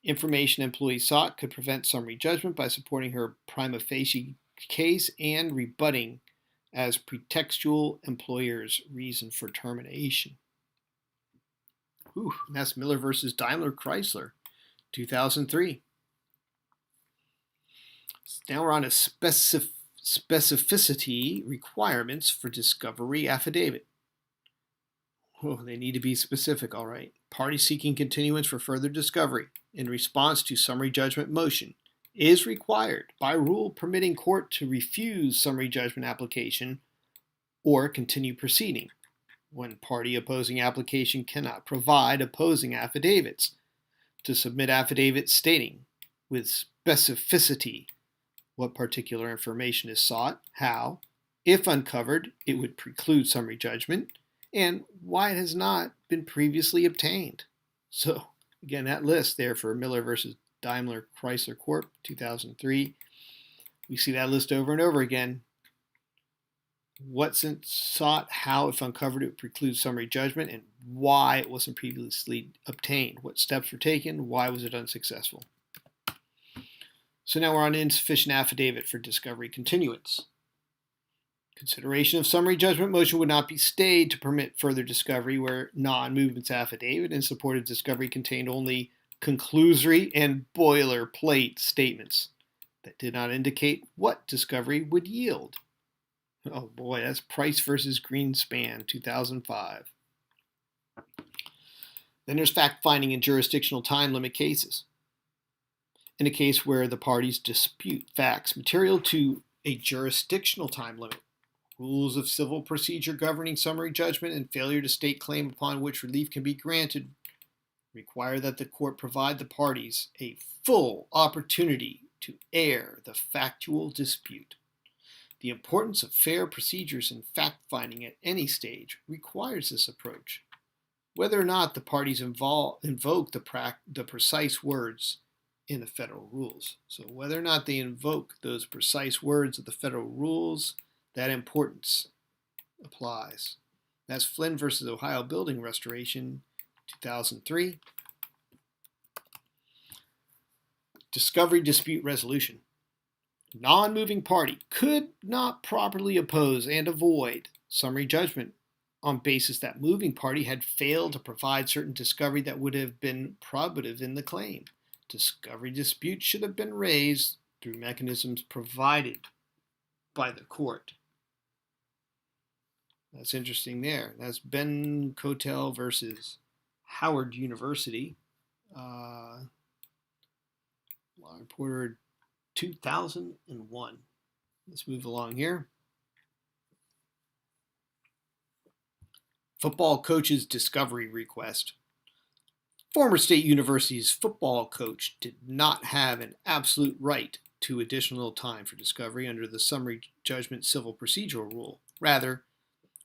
Information employee sought could prevent summary judgment by supporting her prima facie case and rebutting as pretextual employer's reason for termination. And that's Miller versus Daimler Chrysler, 2003. Now we're on to specificity requirements for discovery affidavit. They need to be specific, all right. Party seeking continuance for further discovery in response to summary judgment motion is required by rule permitting court to refuse summary judgment application or continue proceeding when party opposing application cannot provide opposing affidavits, to submit affidavits stating with specificity what particular information is sought, how, if uncovered, it would preclude summary judgment, and why it has not been previously obtained. So, again, that list there for Miller versus Daimler Chrysler Corp. 2003. We see that list over and over again. what since sought, how, if uncovered, it would preclude summary judgment, and why it wasn't previously obtained. What steps were taken? Why was it unsuccessful? So now we're on insufficient affidavit for discovery continuance. Consideration of summary judgment motion would not be stayed to permit further discovery where non-movement's affidavit in support of discovery contained only conclusory and boilerplate statements that did not indicate what discovery would yield. Oh boy, that's Price versus Greenspan, 2005. Then there's fact-finding in jurisdictional time limit cases. In a case where the parties dispute facts material to a jurisdictional time limit, rules of civil procedure governing summary judgment and failure to state claim upon which relief can be granted require that the court provide the parties a full opportunity to air the factual dispute. The importance of fair procedures in fact-finding at any stage requires this approach. Whether or not the parties invoke the precise words in the federal rules. So whether or not they invoke those precise words of the federal rules, that importance applies. That's Flynn versus Ohio Building Restoration, 2003. Discovery dispute resolution. Non-moving party could not properly oppose and avoid summary judgment on basis that moving party had failed to provide certain discovery that would have been probative in the claim. Discovery disputes should have been raised through mechanisms provided by the court. That's interesting there. That's Ben Cotel versus Howard University. Law Reporter 2001. Let's move along here. Football coach's discovery request. Former State University's football coach did not have an absolute right to additional time for discovery under the summary judgment civil procedural rule. Rather,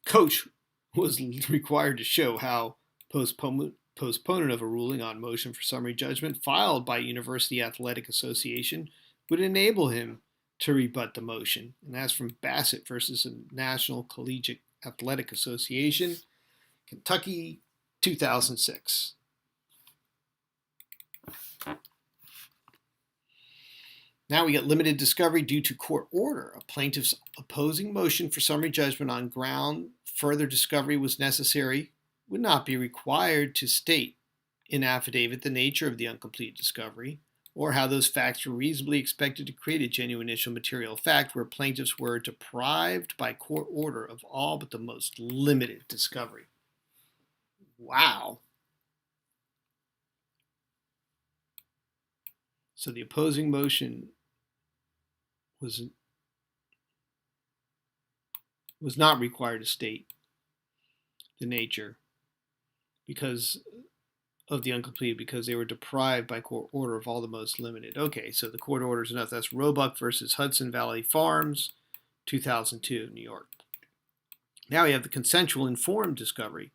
coach was required to show how postponement of a ruling on motion for summary judgment filed by University Athletic Association would enable him to rebut the motion. And that's from Bassett versus the National Collegiate Athletic Association, Kentucky, 2006. Now we get limited discovery due to court order. A plaintiff's opposing motion for summary judgment on ground further discovery was necessary would not be required to state in affidavit the nature of the uncompleted discovery or how those facts were reasonably expected to create a genuine issue material fact where plaintiffs were deprived by court order of all but the most limited discovery. Wow. So the opposing motion was not required to state the nature because of the uncompleted, because they were deprived by court order of all the most limited. Okay, so the court order is enough. That's Roebuck versus Hudson Valley Farms, 2002, New York. Now we have the consensual informed discovery.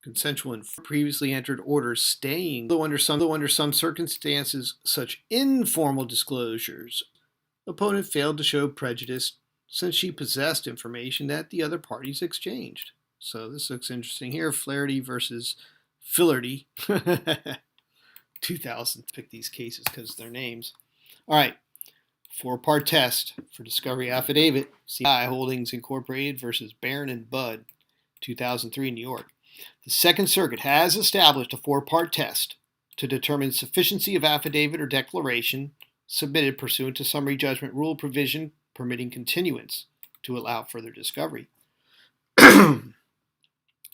Consensual and previously entered orders staying, though under some circumstances, such informal disclosures, opponent failed to show prejudice since she possessed information that the other parties exchanged. So this looks interesting here. Flaherty versus Filarty, 2000. Pick these cases because they're names. All right, 4-part test for discovery affidavit. CI Holdings Incorporated versus Barron and Budd, 2003, New York. The Second Circuit has established a 4-part test to determine sufficiency of affidavit or declaration submitted pursuant to summary judgment rule provision permitting continuance to allow further discovery.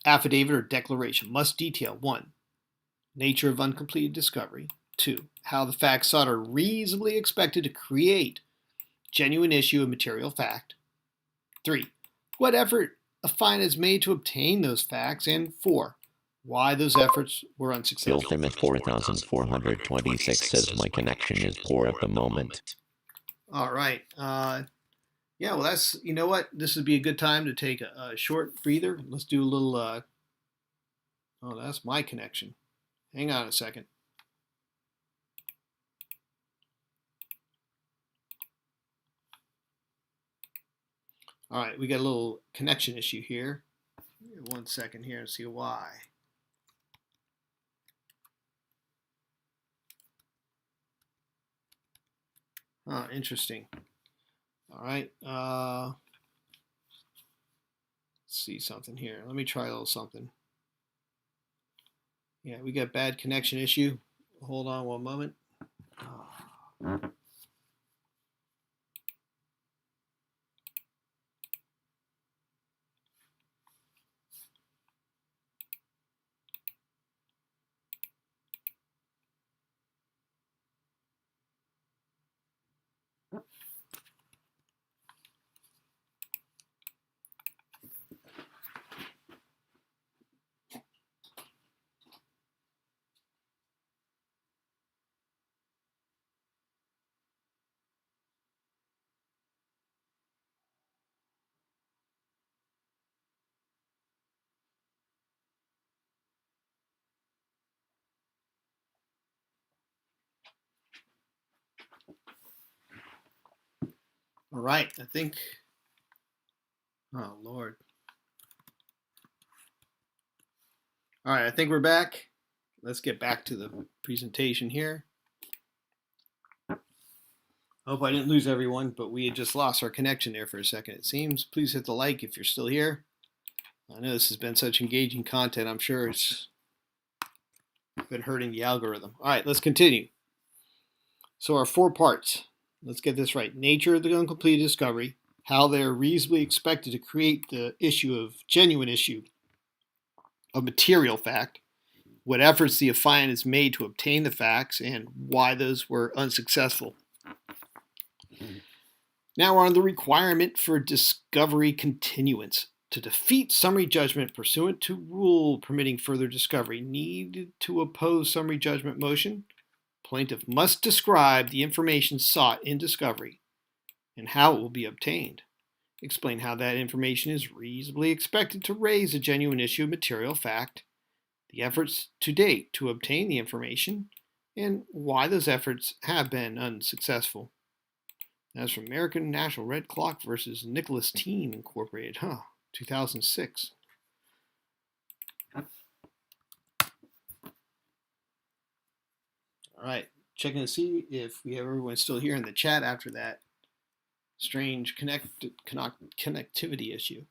Affidavit or declaration must detail 1. Nature of uncompleted discovery. 2. How the facts sought are reasonably expected to create genuine issue of material fact. 3. What effort a fine is made to obtain those facts. And 4. Why those efforts were unsuccessful. Bill Limit 4426 says my connection is poor at the moment. All right. Yeah, well, that's, you know what? This would be a good time to take a short breather. Let's do a little, oh, that's my connection. Hang on a second. All right, we got a little connection issue here. 1 second here and see why. Interesting. All right. Let's see something here. Let me try a little something. Yeah, we got bad connection issue. Hold on one moment. All right, I think. Oh, Lord. All right, I think we're back. Let's get back to the presentation here. I hope I didn't lose everyone, but we had just lost our connection there for a second, it seems. Please hit the like if you're still here. I know this has been such engaging content. I'm sure it's been hurting the algorithm. All right, let's continue. So our 4 parts. Let's get this right. Nature of the uncompleted discovery, how they're reasonably expected to create the issue of genuine issue of material fact, what efforts the affiant has made to obtain the facts, and why those were unsuccessful. Now we're on the requirement for discovery continuance. To defeat summary judgment pursuant to rule permitting further discovery needed to oppose summary judgment motion, plaintiff must describe the information sought in discovery and how it will be obtained. Explain how that information is reasonably expected to raise a genuine issue of material fact, the efforts to date to obtain the information, and why those efforts have been unsuccessful. That's from American National Red Clock versus Nicholas Team Incorporated, 2006. All right, checking to see if we have everyone still here in the chat after that strange connectivity issue.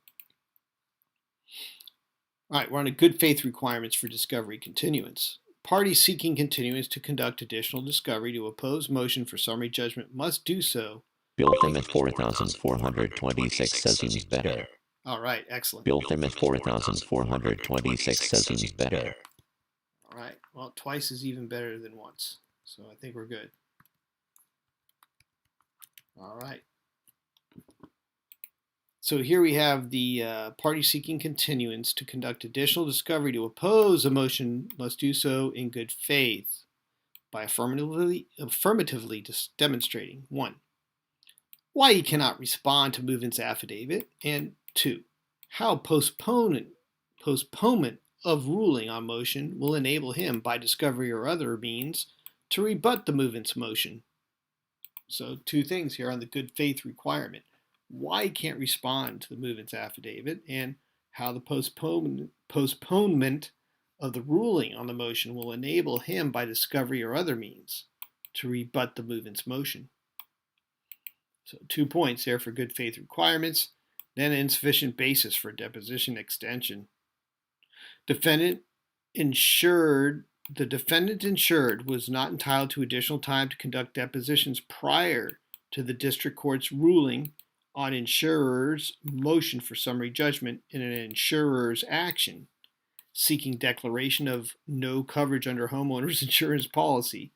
All right, we're on a good faith requirements for discovery continuance. Parties seeking continuance to conduct additional discovery to oppose motion for summary judgment must do so. Built Limit 4426 says seems better. All right, excellent. Built Limit 4426 says seems better. All right, well, twice is even better than once, so I think we're good. All right. So here we have the party seeking continuance to conduct additional discovery to oppose a motion must do so in good faith by affirmatively demonstrating 1. Why he cannot respond to movant's affidavit, and 2. How postponement of ruling on motion will enable him by discovery or other means to rebut the movant's motion. So 2 things here on the good faith requirement. Why he can't respond to the movant's affidavit, and how the postponement of the ruling on the motion will enable him by discovery or other means to rebut the movant's motion. So 2 points there for good faith requirements, then insufficient basis for deposition extension. The defendant insured was not entitled to additional time to conduct depositions prior to the district court's ruling on insurer's motion for summary judgment in an insurer's action seeking declaration of no coverage under homeowners insurance policy.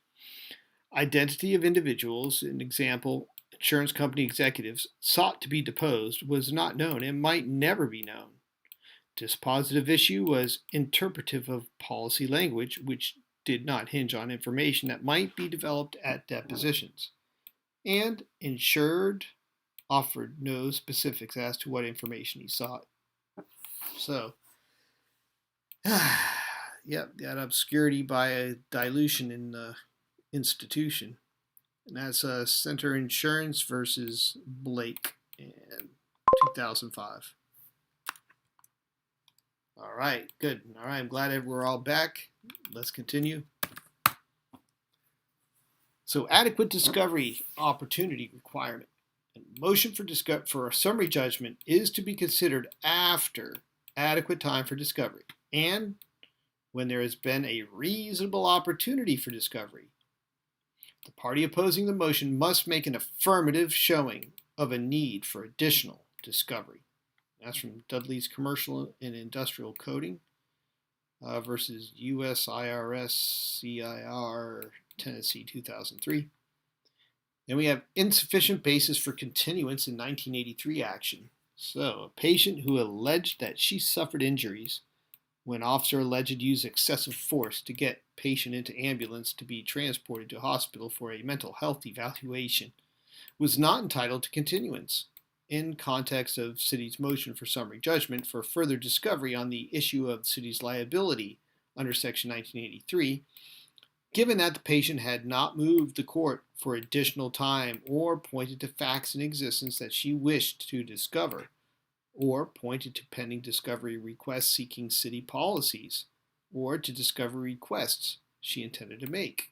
Identity of individuals, an example, insurance company executives, sought to be deposed was not known and might never be known. Dispositive issue was interpretive of policy language, which did not hinge on information that might be developed at depositions. And insured offered no specifics as to what information he sought. So, yep, that obscurity by a dilution in the institution. And that's Center Insurance versus Blake in 2005. All right, good. All right, I'm glad we're all back. Let's continue. So, adequate discovery opportunity requirement. A motion for a summary judgment is to be considered after adequate time for discovery and when there has been a reasonable opportunity for discovery. The party opposing the motion must make an affirmative showing of a need for additional discovery. That's from Dudley's Commercial and Industrial Coding versus U.S. IRS CIR Tennessee 2003. Then we have insufficient basis for continuance in 1983 action. So, a patient who alleged that she suffered injuries when officer alleged used excessive force to get patient into ambulance to be transported to hospital for a mental health evaluation was not entitled to continuance in context of city's motion for summary judgment for further discovery on the issue of the city's liability under Section 1983, given that the patient had not moved the court for additional time or pointed to facts in existence that she wished to discover, or pointed to pending discovery requests seeking city policies, or to discovery requests she intended to make.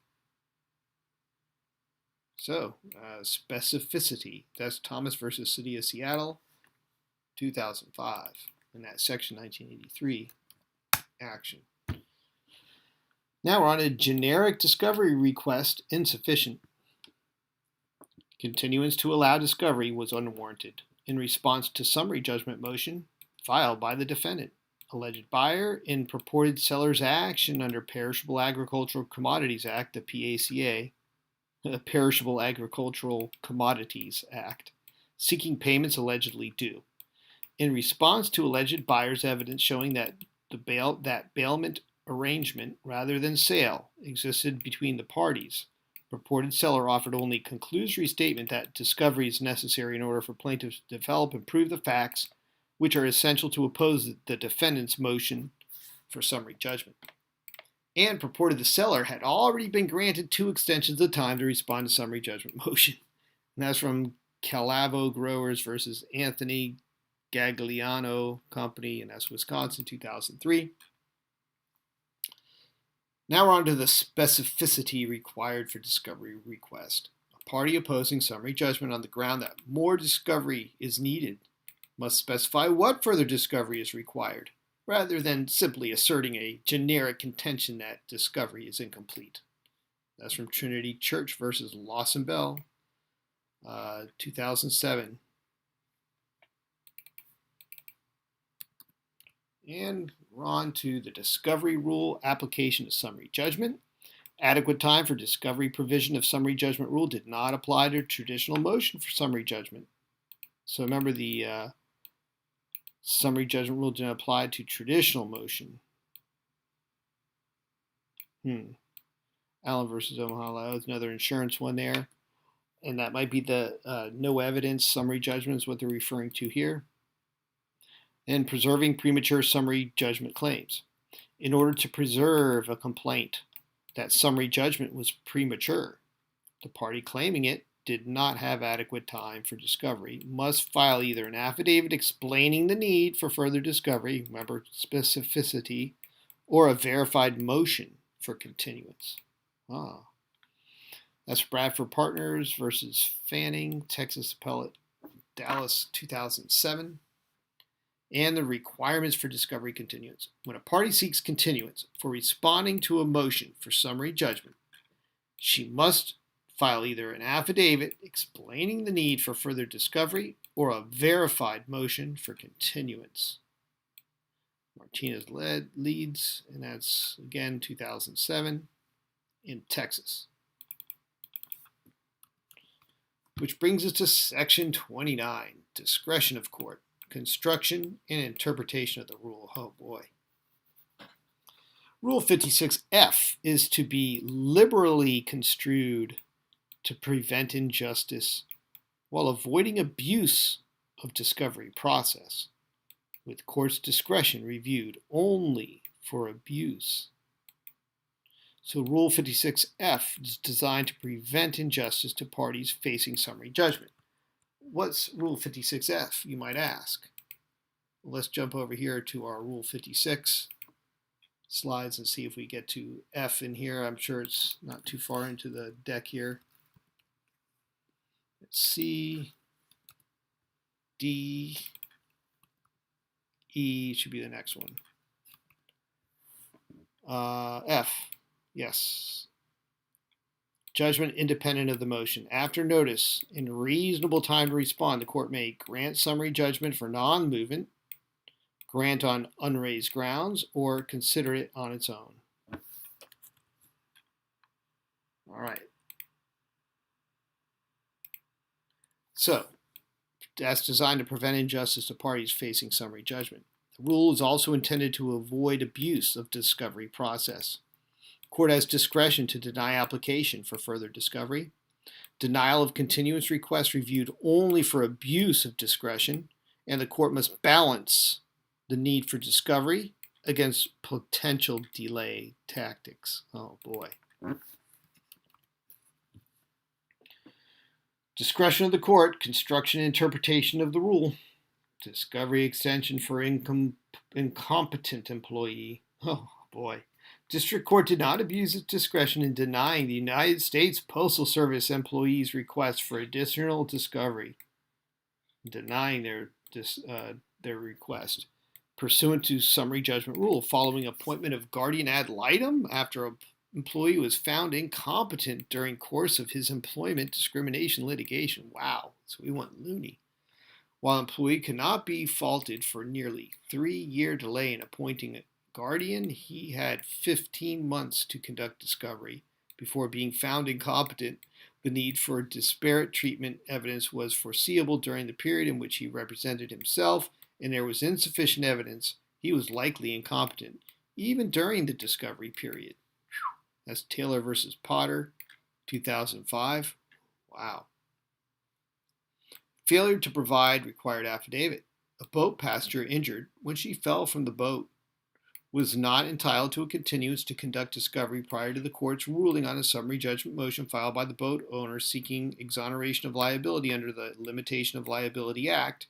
So, specificity. That's Thomas versus City of Seattle, 2005, and that's Section 1983 action. Now we're on a generic discovery request insufficient. Continuance to allow discovery was unwarranted in response to summary judgment motion filed by the defendant, alleged buyer in purported seller's action under Perishable Agricultural Commodities Act, the PACA, the Perishable Agricultural Commodities Act, seeking payments allegedly due. In response to alleged buyer's evidence showing that bailment arrangement rather than sale existed between the parties, purported seller offered only conclusory statement that discovery is necessary in order for plaintiffs to develop and prove the facts which are essential to oppose the defendant's motion for summary judgment. And purported the seller had already been granted 2 extensions of time to respond to summary judgment motion. And that's from Calavo Growers versus Anthony Gagliano Company, and that's Wisconsin, 2003. Now we're on to the specificity required for discovery request. A party opposing summary judgment on the ground that more discovery is needed must specify what further discovery is required, rather than simply asserting a generic contention that discovery is incomplete. That's from Trinity Church versus Lawson Bell, 2007. And we're on to the discovery rule application of summary judgment. Adequate time for discovery provision of summary judgment rule did not apply to traditional motion for summary judgment. So remember, the summary judgment rule didn't apply to traditional motion. Allen versus Omaha, that's another insurance one there. And that might be the no evidence summary judgment is what they're referring to here. And preserving premature summary judgment claims. In order to preserve a complaint that summary judgment was premature, the party claiming it did not have adequate time for discovery must file either an affidavit explaining the need for further discovery, remember specificity, or a verified motion for continuance. That's Bradford Partners versus Fanning, Texas Appellate, Dallas, 2007. And the requirements for discovery continuance. When a party seeks continuance for responding to a motion for summary judgment, she must file either an affidavit explaining the need for further discovery or a verified motion for continuance. Martinez leads, and that's again 2007 in Texas. Which brings us to Section 29, discretion of court. Construction and interpretation of the rule. Oh boy. Rule 56F is to be liberally construed to prevent injustice while avoiding abuse of discovery process, with court's discretion reviewed only for abuse. So Rule 56F is designed to prevent injustice to parties facing summary judgment. what's Rule 56F, you might ask? Let's jump over here to our Rule 56 slides and see if we get to F in here. I'm sure it's not too far into the deck here. C, D, E should be the next one. F, yes. Judgment independent of the motion. After notice, in reasonable time to respond, the court may grant summary judgment for non-movement, grant on unraised grounds, or consider it on its own. All right. So, that's designed to prevent injustice to parties facing summary judgment. The rule is also intended to avoid abuse of discovery process. The court has discretion to deny application for further discovery. Denial of continuance request reviewed only for abuse of discretion, and the court must balance the need for discovery against potential delay tactics. Oh boy. Discretion of the court, construction and interpretation of the rule, discovery extension for incompetent employee. Oh boy. District Court did not abuse its discretion in denying the United States Postal Service employees' request for additional discovery, denying their request, pursuant to summary judgment rule, following appointment of guardian ad litem after an employee was found incompetent during course of his employment discrimination litigation. Wow, so we went loony. While employee cannot be faulted for nearly 3-year delay in appointing a guardian, he had 15 months to conduct discovery before being found incompetent. The need for disparate treatment evidence was foreseeable during the period in which he represented himself, and there was insufficient evidence he was likely incompetent, even during the discovery period. That's Taylor versus Potter, 2005. Wow. Failure to provide required affidavit. A boat passenger injured when she fell from the boat was not entitled to a continuance to conduct discovery prior to the court's ruling on a summary judgment motion filed by the boat owner seeking exoneration of liability under the Limitation of Liability Act.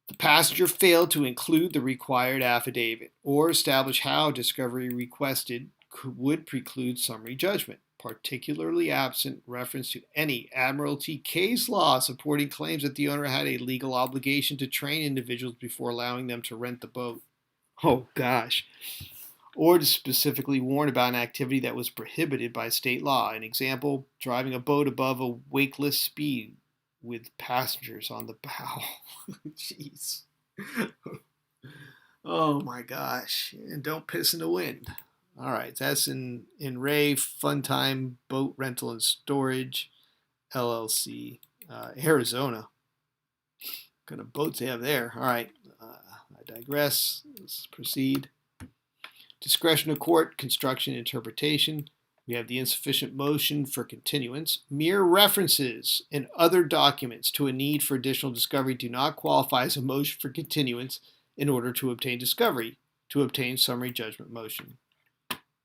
The passenger failed to include the required affidavit or establish how discovery requested would preclude summary judgment, particularly absent reference to any admiralty case law supporting claims that the owner had a legal obligation to train individuals before allowing them to rent the boat. Oh gosh. Or to specifically warn about an activity that was prohibited by state law. An example, driving a boat above a wakeless speed with passengers on the bow. Jeez. Oh my gosh. And don't piss in the wind. All right, that's in Ray Funtime Boat Rental and Storage, LLC, Arizona. What kind of boats they have there? All right, I digress. Let's proceed. Discretion of court, construction, interpretation. We have the insufficient motion for continuance. Mere references in other documents to a need for additional discovery do not qualify as a motion for continuance in order to obtain discovery, to obtain summary judgment motion.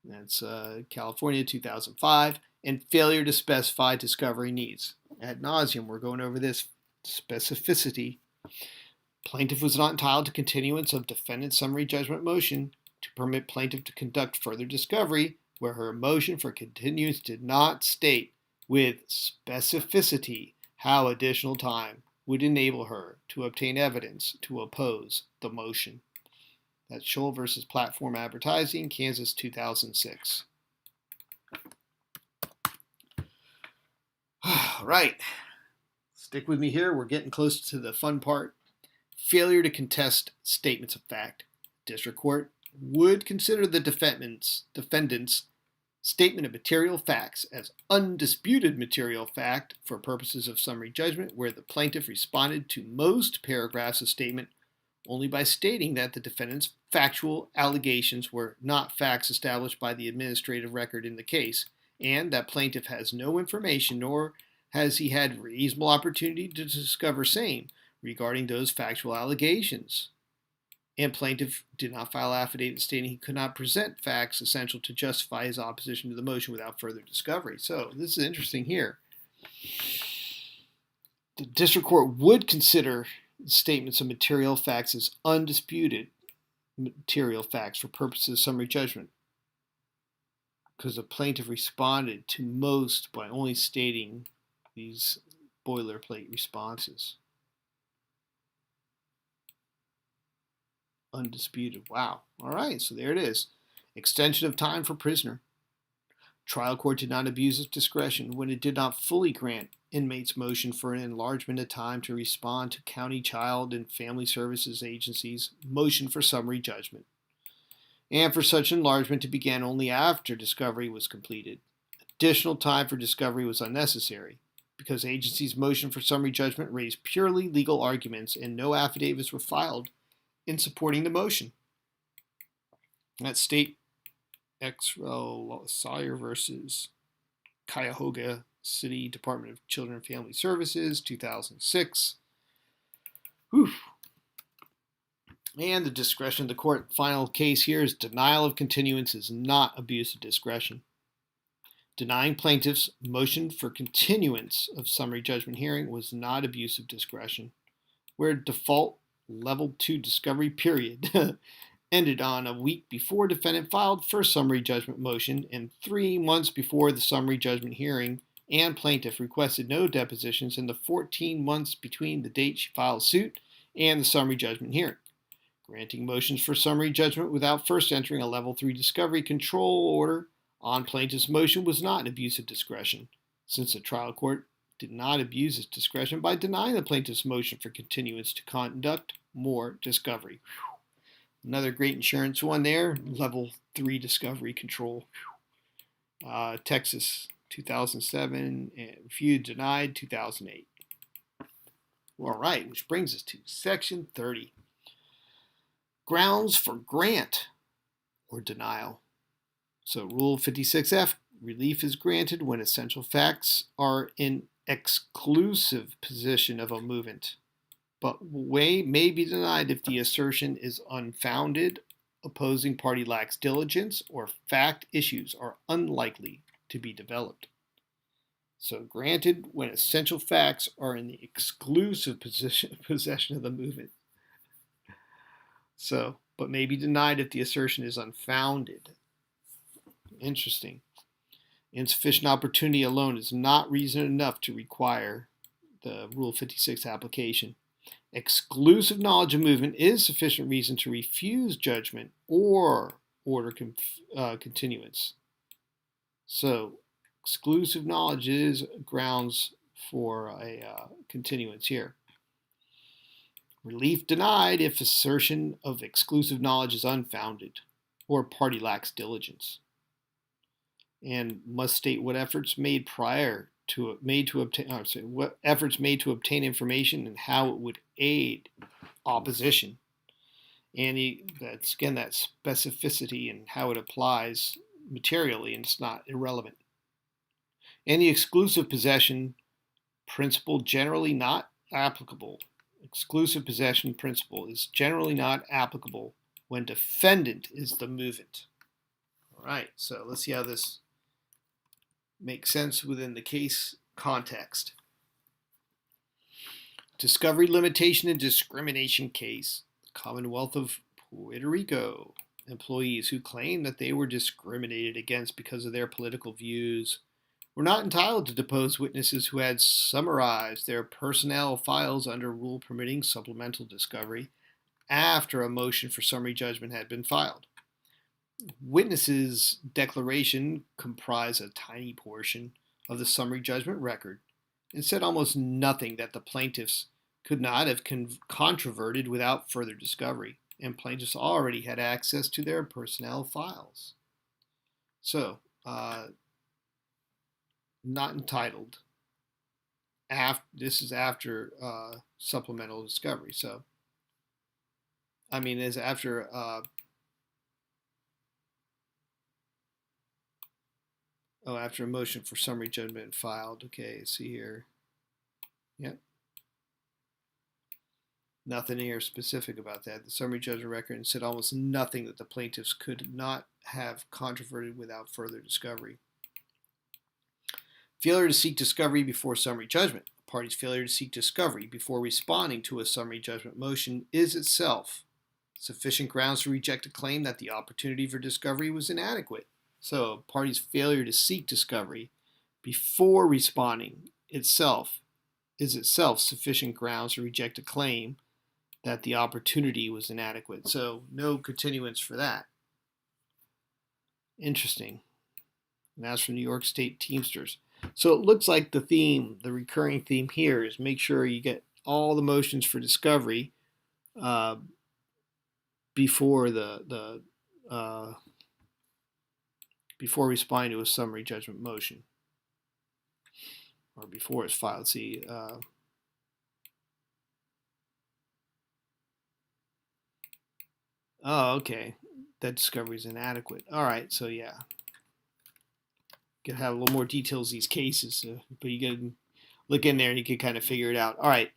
That's California, 2005. And failure to specify discovery needs. Ad nauseum, we're going over this specificity. Plaintiff was not entitled to continuance of defendant's summary judgment motion to permit plaintiff to conduct further discovery where her motion for continuance did not state with specificity how additional time would enable her to obtain evidence to oppose the motion. That's Scholl versus Platform Advertising, Kansas, 2006. All right. Stick with me here. We're getting close to the fun part. Failure to contest statements of fact. District Court would consider the defendant's statement of material facts as undisputed material fact for purposes of summary judgment where the plaintiff responded to most paragraphs of statement only by stating that the defendant's factual allegations were not facts established by the administrative record in the case, and that plaintiff has no information nor has he had reasonable opportunity to discover same regarding those factual allegations. And plaintiff did not file affidavit stating he could not present facts essential to justify his opposition to the motion without further discovery. So this is interesting here. The district court would consider statements of material facts as undisputed material facts for purposes of summary judgment, because the plaintiff responded to most by only stating these boilerplate responses. Undisputed. Wow. All right, so there it is. Extension of time for prisoner. Trial court did not abuse its discretion when it did not fully grant inmates' motion for an enlargement of time to respond to County Child and Family Services Agency's motion for summary judgment, and for such enlargement to begin only after discovery was completed. Additional time for discovery was unnecessary because the agency's motion for summary judgment raised purely legal arguments and no affidavits were filed in supporting the motion. That's State X. Sawyer versus Cuyahoga City Department of Children and Family Services, 2006. Whew. And the discretion of the court. Final case here is denial of continuance is not abuse of discretion. Denying plaintiff's motion for continuance of summary judgment hearing was not abuse of discretion, where default level 2 discovery period ended on a week before defendant filed first summary judgment motion and 3 months before the summary judgment hearing, and plaintiff requested no depositions in the 14 months between the date she filed suit and the summary judgment hearing. Granting motions for summary judgment without first entering a level 3 discovery control order on plaintiff's motion was not an abuse of discretion, since the trial court did not abuse its discretion by denying the plaintiff's motion for continuance to conduct more discovery. Another great insurance one there, level 3 discovery control. Texas, 2007, and reviewed, denied, 2008. All right, which brings us to Section 30. Grounds for grant or denial. So Rule 56F, relief is granted when essential facts are in exclusive possession of a movement, but may be denied if the assertion is unfounded, opposing party lacks diligence, or fact issues are unlikely to be developed. So granted when essential facts are in the exclusive possession of the movement. So, but may be denied if the assertion is unfounded. Interesting. Insufficient opportunity alone is not reason enough to require the Rule 56 application. Exclusive knowledge of movement is sufficient reason to refuse judgment or order continuance. So, exclusive knowledge is grounds for a continuance here. Relief denied if assertion of exclusive knowledge is unfounded or party lacks diligence, and must state what efforts made to obtain information and how it would aid opposition. And that's again that specificity and how it applies materially, and it's not irrelevant. Any exclusive possession principle generally not applicable. Exclusive possession principle is generally not applicable when defendant is the movement. All right, so let's see how this makes sense within the case context. Discovery limitation and discrimination case. Commonwealth of Puerto Rico. Employees who claim that they were discriminated against because of their political views were not entitled to depose witnesses who had summarized their personnel files under rule permitting supplemental discovery after a motion for summary judgment had been filed. Witnesses' declaration comprised a tiny portion of the summary judgment record and said almost nothing that the plaintiffs could not have controverted without further discovery, and plaintiffs already had access to their personnel files. So, not entitled. This is after supplemental discovery. So, I mean, is after after a motion for summary judgment filed. Okay, see here. Yep. Nothing here specific about that. The summary judgment record said almost nothing that the plaintiffs could not have controverted without further discovery. Failure to seek discovery before summary judgment. A party's failure to seek discovery before responding to a summary judgment motion is itself sufficient grounds to reject a claim that the opportunity for discovery was inadequate. So, a party's failure to seek discovery before responding itself is itself sufficient grounds to reject a claim that the opportunity was inadequate. So, no continuance for that. Interesting. And that's from New York State Teamsters. So it looks like the recurring theme here is make sure you get all the motions for discovery before before responding to a summary judgment motion, or before it's filed. See, oh, okay, that discovery is inadequate. All right, so yeah. Could have a little more details these cases, but you can look in there and you can kind of figure it out. All right,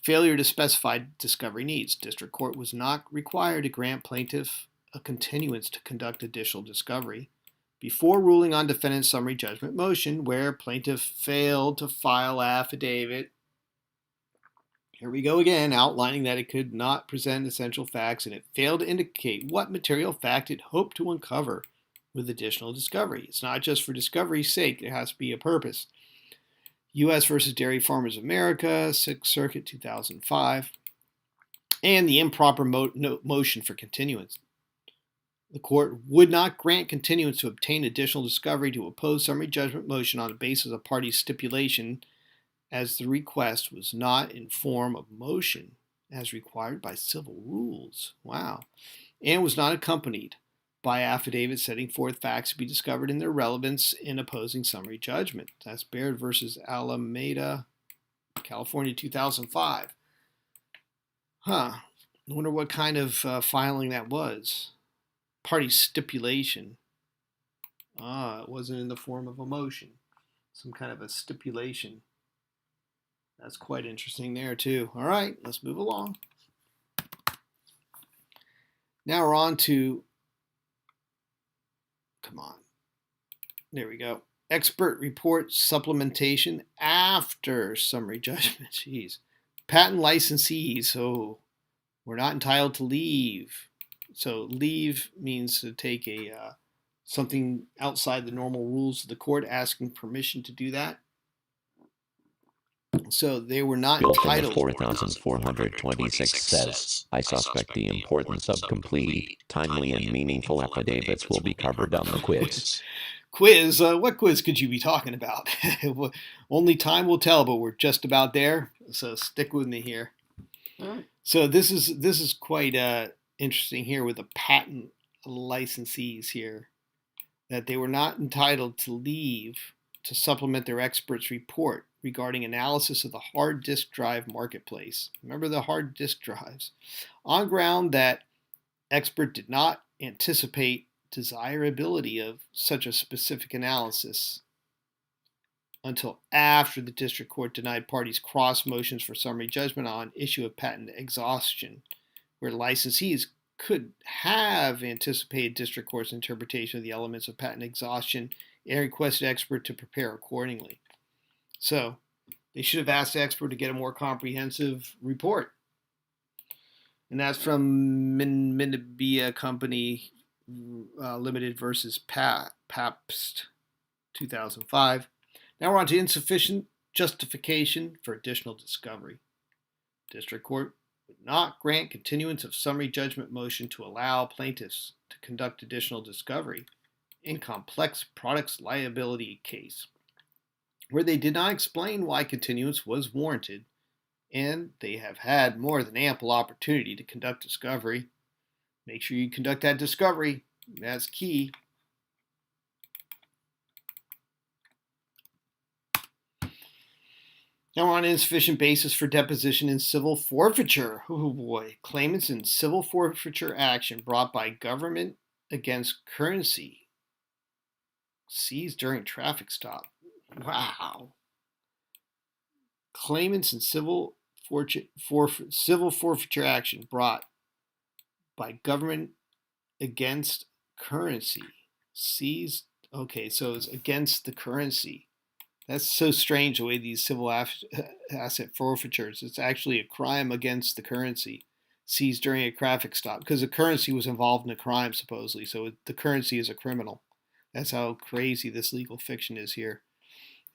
failure to specify discovery needs. District court was not required to grant plaintiff a continuance to conduct additional discovery before ruling on defendant's summary judgment motion where plaintiff failed to file affidavit. Here we go again, outlining that it could not present essential facts and it failed to indicate what material fact it hoped to uncover with additional discovery. It's not just for discovery's sake, there has to be a purpose. U.S. versus Dairy Farmers of America, 6th Circuit, 2005. And the improper motion for continuance. The court would not grant continuance to obtain additional discovery to oppose summary judgment motion on the basis of party's stipulation as the request was not in form of motion as required by civil rules. Wow. And was not accompanied by affidavit setting forth facts to be discovered in their relevance in opposing summary judgment. That's Baird versus Alameda, California, 2005. I wonder what kind of filing that was. Party stipulation. It wasn't in the form of a motion. Some kind of a stipulation. That's quite interesting there, too. All right, let's move along. Now we're on to come on. There we go. Expert report supplementation after summary judgment. Jeez. Patent licensees. So we're not entitled to leave. So leave means to take something outside the normal rules of the court, asking permission to do that. So they were not entitled. 4426 says, I suspect the importance of complete, timely, and meaningful affidavits will be covered on the quiz. Quiz? What quiz could you be talking about? Only time will tell, but we're just about there. So stick with me here. All right. So this is quite interesting here with the patent licensees here, that they were not entitled to leave to supplement their expert's report regarding analysis of the hard disk drive marketplace. Remember the hard disk drives? On ground that expert did not anticipate desirability of such a specific analysis until after the district court denied parties' cross motions for summary judgment on issue of patent exhaustion, where licensees could have anticipated district court's interpretation of the elements of patent exhaustion and requested expert to prepare accordingly. So they should have asked the expert to get a more comprehensive report. And that's from Minibia Company Limited versus Pabst, 2005. Now we're on to insufficient justification for additional discovery. District Court would not grant continuance of summary judgment motion to allow plaintiffs to conduct additional discovery in complex products liability case, where they did not explain why continuance was warranted, and they have had more than ample opportunity to conduct discovery. Make sure you conduct that discovery. That's key. Now we're on insufficient basis for deposition in civil forfeiture. Oh boy. Claimants in civil forfeiture action brought by government against currency seized during traffic stop. Wow. Claimants in civil forfeiture action brought by government against currency seized. Okay, so it's against the currency. That's so strange the way these civil asset forfeitures. It's actually a crime against the currency seized during a traffic stop because the currency was involved in a crime supposedly. So the currency is a criminal. That's how crazy this legal fiction is here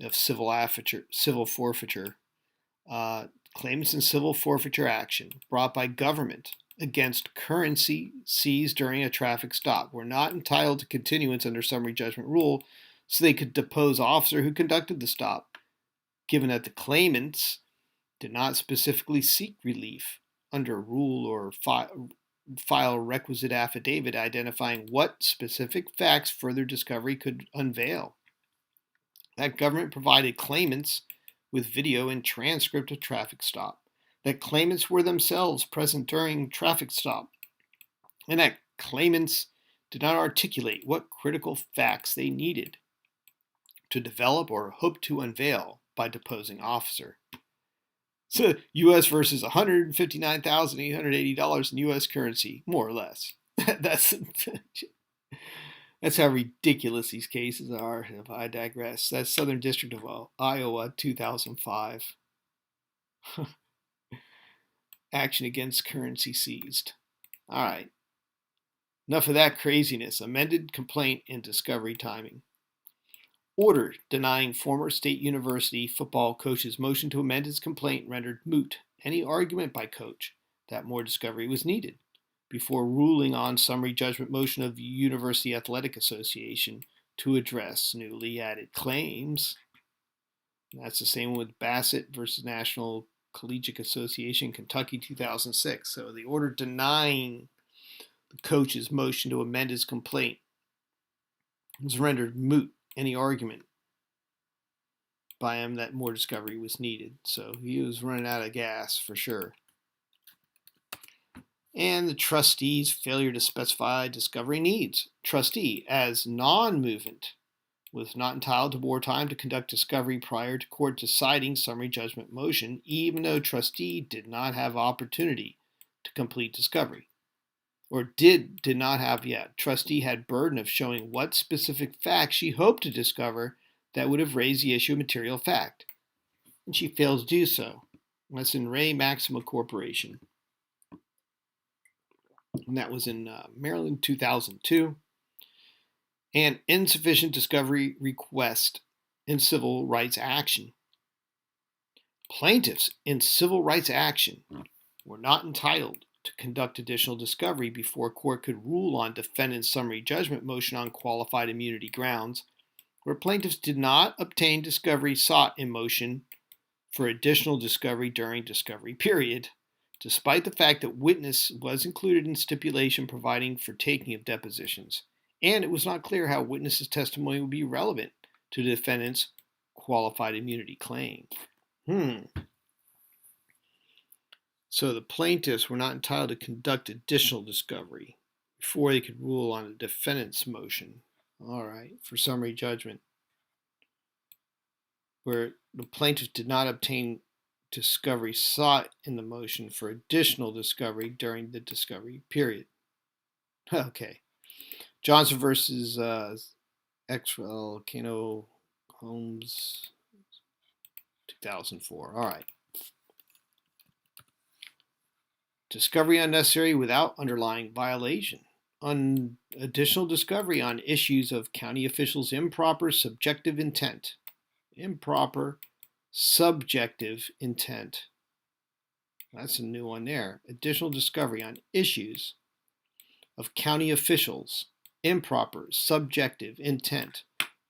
of civil forfeiture. Claimants in civil forfeiture action brought by government against currency seized during a traffic stop were not entitled to continuance under summary judgment rule, so they could depose officer who conducted the stop, given that the claimants did not specifically seek relief under rule or file requisite affidavit identifying what specific facts further discovery could unveil. That government provided claimants with video and transcript of traffic stop, that claimants were themselves present during traffic stop, and that claimants did not articulate what critical facts they needed to develop or hope to unveil by deposing officer. So U.S. versus $159,880 in U.S. currency, more or less. That's how ridiculous these cases are, if I digress. That's Southern District of Iowa, 2005. Action against currency seized. All right. Enough of that craziness. Amended complaint and discovery timing. Order denying former State University football coach's motion to amend his complaint rendered moot any argument by coach that more discovery was needed before ruling on summary judgment motion of University Athletic Association to address newly added claims. And that's the same with Bassett versus National Collegiate Association, Kentucky, 2006. So the order denying the coach's motion to amend his complaint was rendered moot any argument by him that more discovery was needed. So he was running out of gas for sure. And the trustee's failure to specify discovery needs. Trustee, as non-movement, was not entitled to more time to conduct discovery prior to court deciding summary judgment motion, even though trustee did not have opportunity to complete discovery. Or did not have yet. Trustee had burden of showing what specific facts she hoped to discover that would have raised the issue of material fact. And she failed to do so. That's in Ray Maxima Corporation. And that was in Maryland, 2002. And insufficient discovery request in civil rights action. Plaintiffs in civil rights action were not entitled to conduct additional discovery before court could rule on defendant's summary judgment motion on qualified immunity grounds, where plaintiffs did not obtain discovery sought in motion for additional discovery during discovery period, despite the fact that witness was included in stipulation providing for taking of depositions, and it was not clear how witness's testimony would be relevant to the defendant's qualified immunity claim. So the plaintiffs were not entitled to conduct additional discovery before they could rule on the defendant's motion. All right, for summary judgment, where the plaintiffs did not obtain discovery sought in the motion for additional discovery during the discovery period. Okay. Johnson versus XL Kano Holmes, 2004. All right. Discovery unnecessary without underlying violation. Additional discovery on issues of county officials' improper subjective intent. Improper subjective intent. That's a new one there. Additional discovery on issues of county officials' improper subjective intent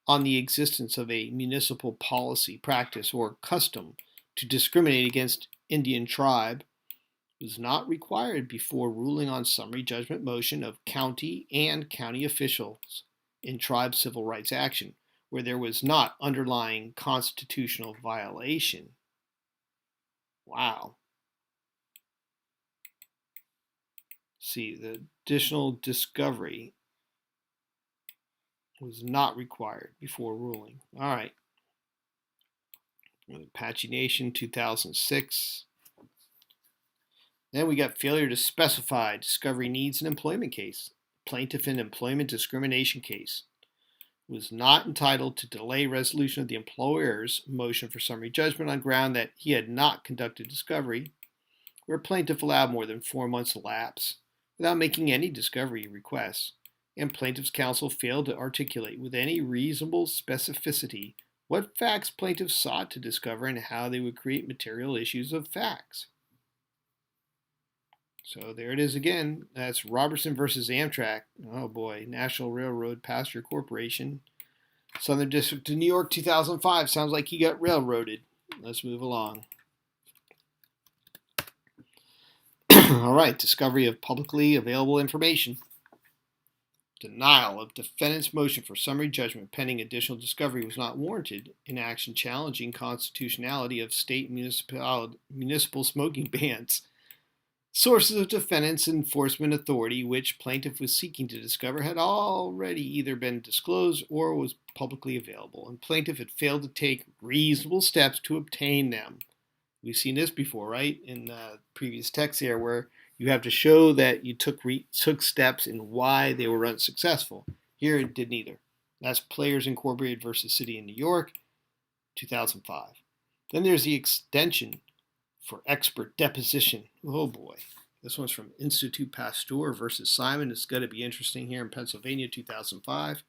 on the existence of a municipal policy, practice, or custom to discriminate against Indian tribe was not required before ruling on summary judgment motion of county and county officials in tribe civil rights action, where there was not underlying constitutional violation. Wow. See, the additional discovery was not required before ruling. All right. Apache Nation, 2006. Then we got failure to specify discovery needs in employment case. Plaintiff in employment discrimination case. was not entitled to delay resolution of the employer's motion for summary judgment on ground that he had not conducted discovery, where plaintiff allowed more than 4 months elapse without making any discovery requests, and plaintiff's counsel failed to articulate with any reasonable specificity what facts plaintiffs sought to discover and how they would create material issues of facts. So there it is again. That's Robertson versus Amtrak. Oh boy, National Railroad Passenger Corporation, Southern District of New York, 2005. Sounds like he got railroaded. Let's move along. All right, discovery of publicly available information. Denial of defendant's motion for summary judgment pending additional discovery was not warranted in action challenging constitutionality of state municipal smoking bans. Sources of defendant's enforcement authority, which plaintiff was seeking to discover, had already either been disclosed or was publicly available, and plaintiff had failed to take reasonable steps to obtain them. We've seen this before, right? In the previous text here, where you have to show that you took steps and why they were unsuccessful. Here it did neither. That's Players Incorporated versus City of New York, 2005. Then there's the extension for expert deposition. Oh boy. This one's from Institut Pasteur versus Simon. It's got to be interesting here in Pennsylvania, 2005.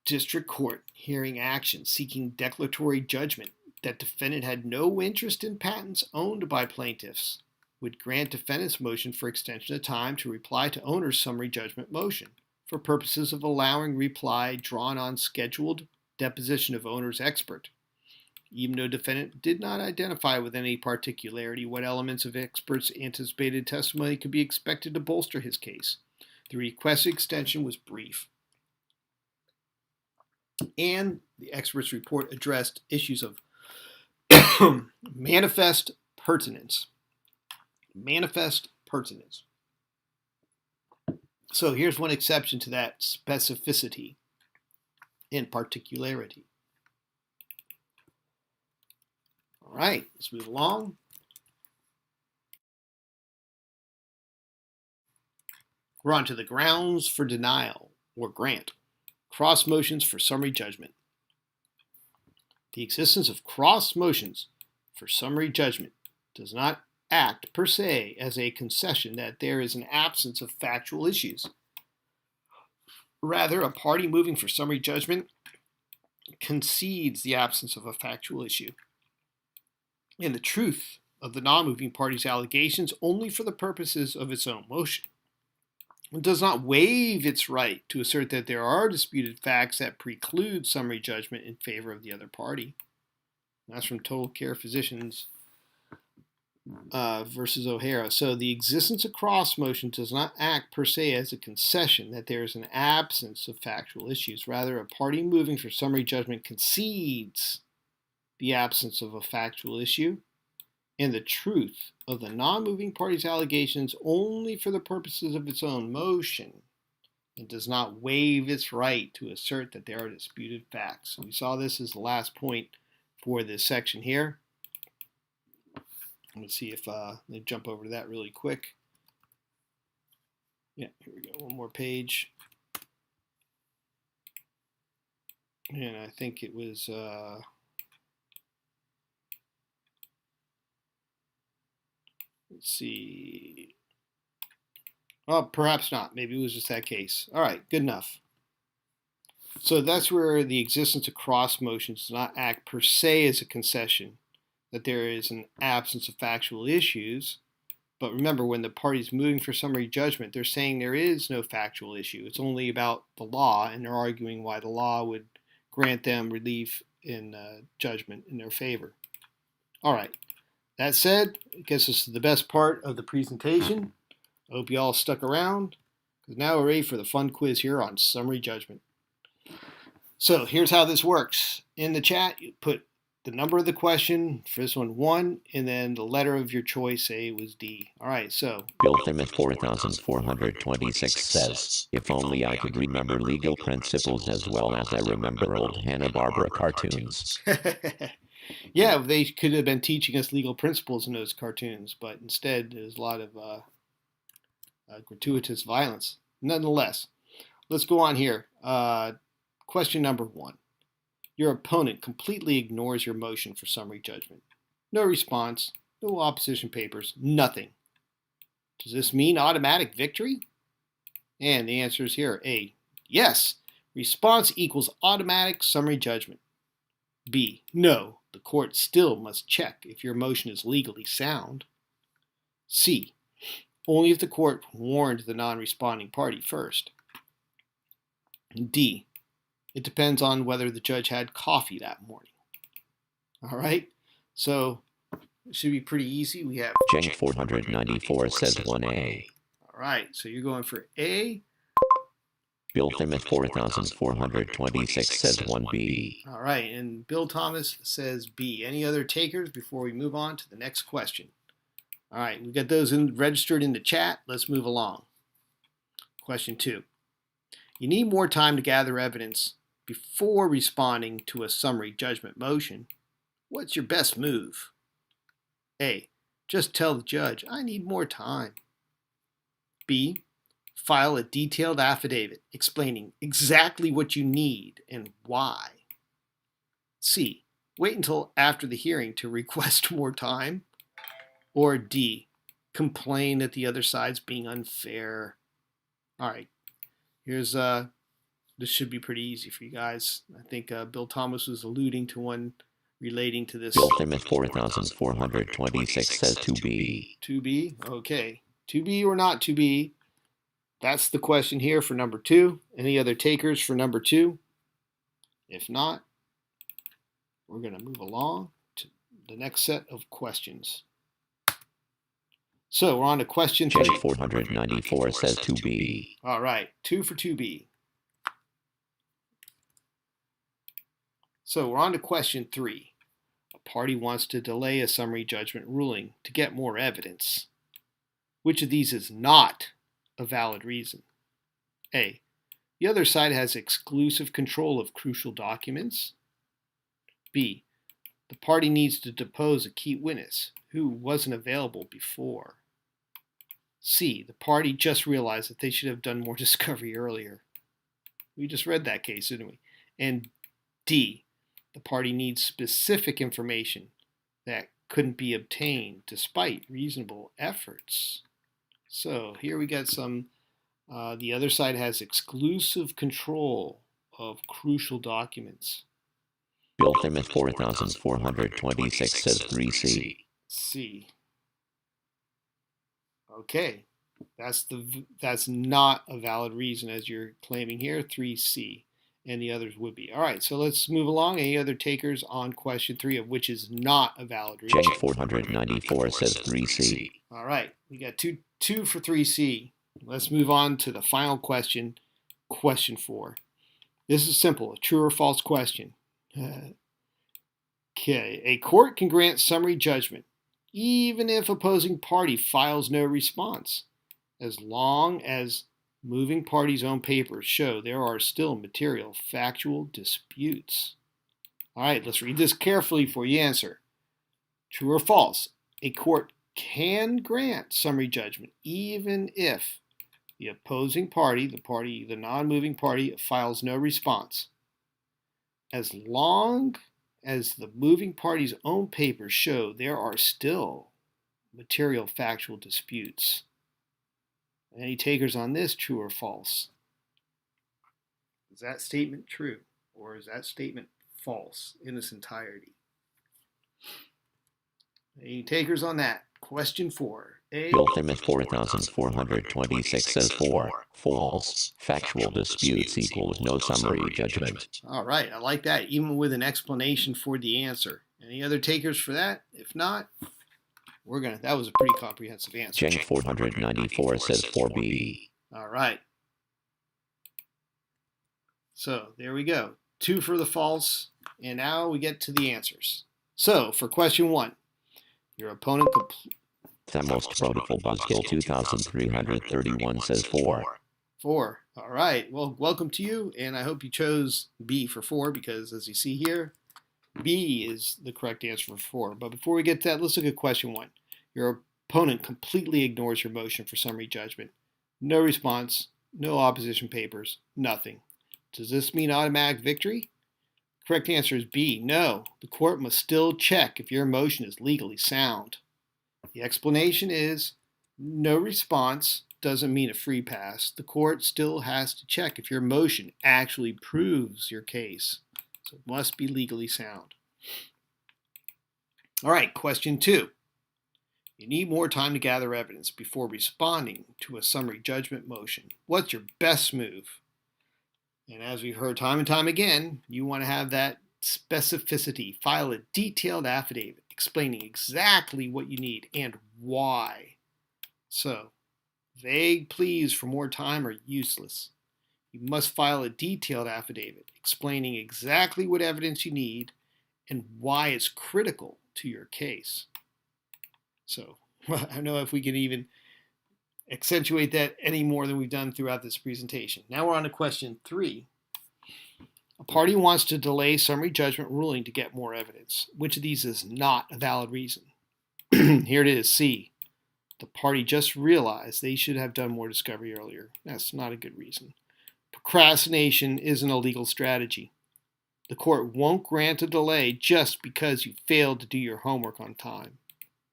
District Court hearing action seeking declaratory judgment that defendant had no interest in patents owned by plaintiffs would grant defendant's motion for extension of time to reply to owner's summary judgment motion for purposes of allowing reply drawn on scheduled deposition of owner's expert. Even though defendant did not identify with any particularity what elements of expert's anticipated testimony could be expected to bolster his case, the requested extension was brief. And the expert's report addressed issues of manifest pertinence. Manifest pertinence. So here's one exception to that specificity and particularity. All right, let's move along. We're on to the grounds for denial or grant. Cross motions for summary judgment. The existence of cross motions for summary judgment does not act per se as a concession that there is an absence of factual issues. Rather, a party moving for summary judgment concedes the absence of a factual issue and the truth of the non-moving party's allegations only for the purposes of its own motion. It does not waive its right to assert that there are disputed facts that preclude summary judgment in favor of the other party. That's from Total Care Physicians versus O'Hara. So the existence of cross motion does not act per se as a concession that there is an absence of factual issues. Rather, a party moving for summary judgment concedes the absence of a factual issue and the truth of the non-moving party's allegations only for the purposes of its own motion. It does not waive its right to assert that there are disputed facts. So we saw this as the last point for this section here. Let's see if they jump over to that really quick. Yeah, here we go. One more page. And I think it was... let's see. Well, perhaps not. Maybe it was just that case. All right, good enough. So that's where the existence of cross motions does not act per se as a concession that there is an absence of factual issues. But remember, when the party's moving for summary judgment, they're saying there is no factual issue. It's only about the law, and they're arguing why the law would grant them relief in judgment in their favor. All right. That said, I guess this is the best part of the presentation. I hope you all stuck around, because now we're ready for the fun quiz here on summary judgment. So here's how this works. In the chat, you put the number of the question, for this one 1, and then the letter of your choice, say it was D. All right, so. Bill Plymouth 4426 says, if only I could remember legal principles as well as I remember old Hanna-Barbera cartoons. Yeah, they could have been teaching us legal principles in those cartoons, but instead there's a lot of gratuitous violence. Nonetheless, let's go on here. Question number 1. Your opponent completely ignores your motion for summary judgment. No response, no opposition papers, nothing. Does this mean automatic victory? And the answer is here. A, yes. Response equals automatic summary judgment. B, no. The court still must check if your motion is legally sound. C, only if the court warned the non-responding party first. D, it depends on whether the judge had coffee that morning. All right, so it should be pretty easy. We have Jen 494 says 1A. All right, so you're going for A. Bill Plymouth 4426 says 1B. All right, and Bill Thomas says B. Any other takers before we move on to the next question? All right, we got those registered in the chat. Let's move along. Question 2. You need more time to gather evidence before responding to a summary judgment motion. What's your best move? A, just tell the judge, I need more time. B, file a detailed affidavit explaining exactly what you need and why. C, wait until after the hearing to request more time. Or D, complain that the other side's being unfair. All right, here's this should be pretty easy for you guys. I think Bill Thomas was alluding to one relating to this. Bill Plymouth 4426 says 2B. 2B? Okay. 2B or not 2B? That's the question here for number 2. Any other takers for number 2? If not, we're going to move along to the next set of questions. So we're on to question 3. Jen 494 says 2B. All right, 2 for 2B. So we're on to question 3. A party wants to delay a summary judgment ruling to get more evidence. Which of these is not a valid reason? A, the other side has exclusive control of crucial documents. B, the party needs to depose a key witness who wasn't available before. C, the party just realized that they should have done more discovery earlier. We just read that case, didn't we? And D, the party needs specific information that couldn't be obtained despite reasonable efforts. So here we got some, the other side has exclusive control of crucial documents. Bill Plymouth 4426 says 3C. C. Okay, that's not a valid reason as you're claiming here, 3C, and the others would be. All right, so let's move along. Any other takers on question 3 of which is not a valid reason? Jen 494 says 3C. All right, we got two for 3C. Let's move on to the final question, question 4. This is simple, a true or false question. Okay, a court can grant summary judgment even if opposing party files no response, as long as moving party's own papers show there are still material factual disputes. All right, let's read this carefully before you answer. True or false? A court can grant summary judgment even if the opposing party, the non-moving party, files no response, as long as the moving party's own papers show there are still material factual disputes. Any takers on this, true or false? Is that statement true or is that statement false in its entirety? Any takers on that? Question 4. A. Bill Plymouth 4426 says 4. False. Factual disputes equals no summary judgment. All right, I like that, even with an explanation for the answer. Any other takers for that? If not, that was a pretty comprehensive answer. Jen 494 says 4B. All right. So there we go. 2 for the false, and now we get to the answers. So for question 1, your opponent Themos Protocol Buzzkill 2331 says 4. 4. All right. Well, welcome to you, and I hope you chose B for 4 because, as you see here, B is the correct answer for 4. But before we get to that, let's look at question 1. Your opponent completely ignores your motion for summary judgment. No response, no opposition papers, nothing. Does this mean automatic victory? Correct answer is B. No, the court must still check if your motion is legally sound. The explanation is no response doesn't mean a free pass. The court still has to check if your motion actually proves your case. So it must be legally sound. All right, question 2. You need more time to gather evidence before responding to a summary judgment motion. What's your best move? And as we've heard time and time again, you want to have that specificity. File a detailed affidavit explaining exactly what you need and why. So, vague pleas for more time are useless. You must file a detailed affidavit explaining exactly what evidence you need and why it's critical to your case. So, I don't know if we can even accentuate that any more than we've done throughout this presentation. Now we're on to question 3. A party wants to delay summary judgment ruling to get more evidence. Which of these is not a valid reason? Here it is, C. The party just realized they should have done more discovery earlier. That's not a good reason. Procrastination isn't a legal strategy. The court won't grant a delay just because you failed to do your homework on time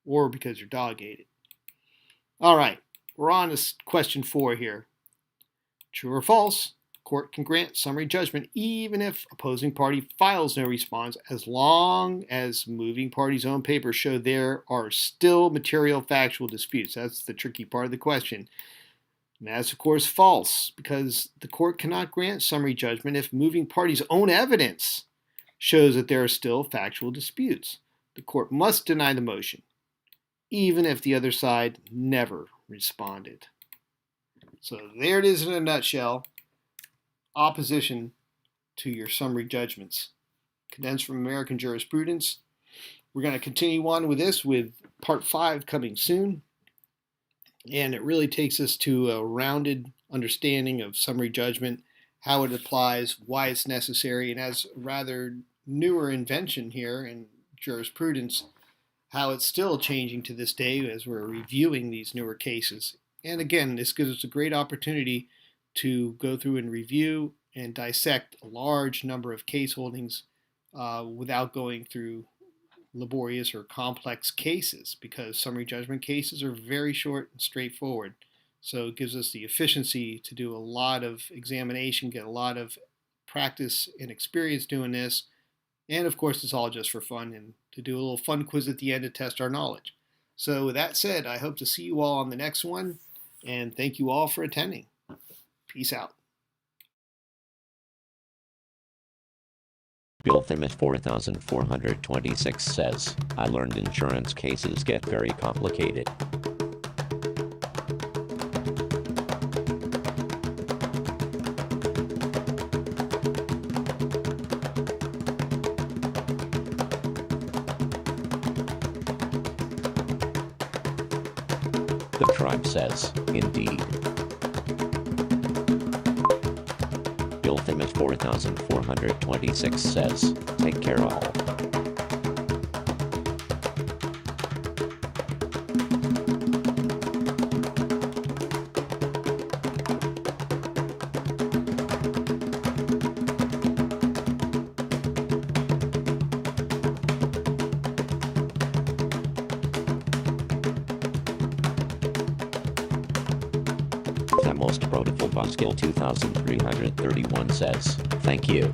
or because your dog ate it. All right. We're on to question 4 here. True or false? Court can grant summary judgment even if opposing party files no response as long as moving party's own papers show there are still material factual disputes. That's the tricky part of the question. And that's, of course, false because the court cannot grant summary judgment if moving party's own evidence shows that there are still factual disputes. The court must deny the motion even if the other side never responded. So there it is in a nutshell. Opposition to your summary judgments. Condensed from American jurisprudence. We're going to continue on with this with part 5 coming soon. And it really takes us to a rounded understanding of summary judgment, how it applies, why it's necessary, and as a rather newer invention here in jurisprudence, how it's still changing to this day as we're reviewing these newer cases. And again, this gives us a great opportunity to go through and review and dissect a large number of case holdings without going through laborious or complex cases, because summary judgment cases are very short and straightforward. So it gives us the efficiency to do a lot of examination, get a lot of practice and experience doing this. And of course, it's all just for fun and to do a little fun quiz at the end to test our knowledge. So with that said, I hope to see you all on the next one, and thank you all for attending. Peace out. Bill Thimmett 4426 says, I learned insurance cases get very complicated. The tribe says, indeed. Bill Thimmett 4426 says, take care all. The most beautiful buskill 2331 says, thank you.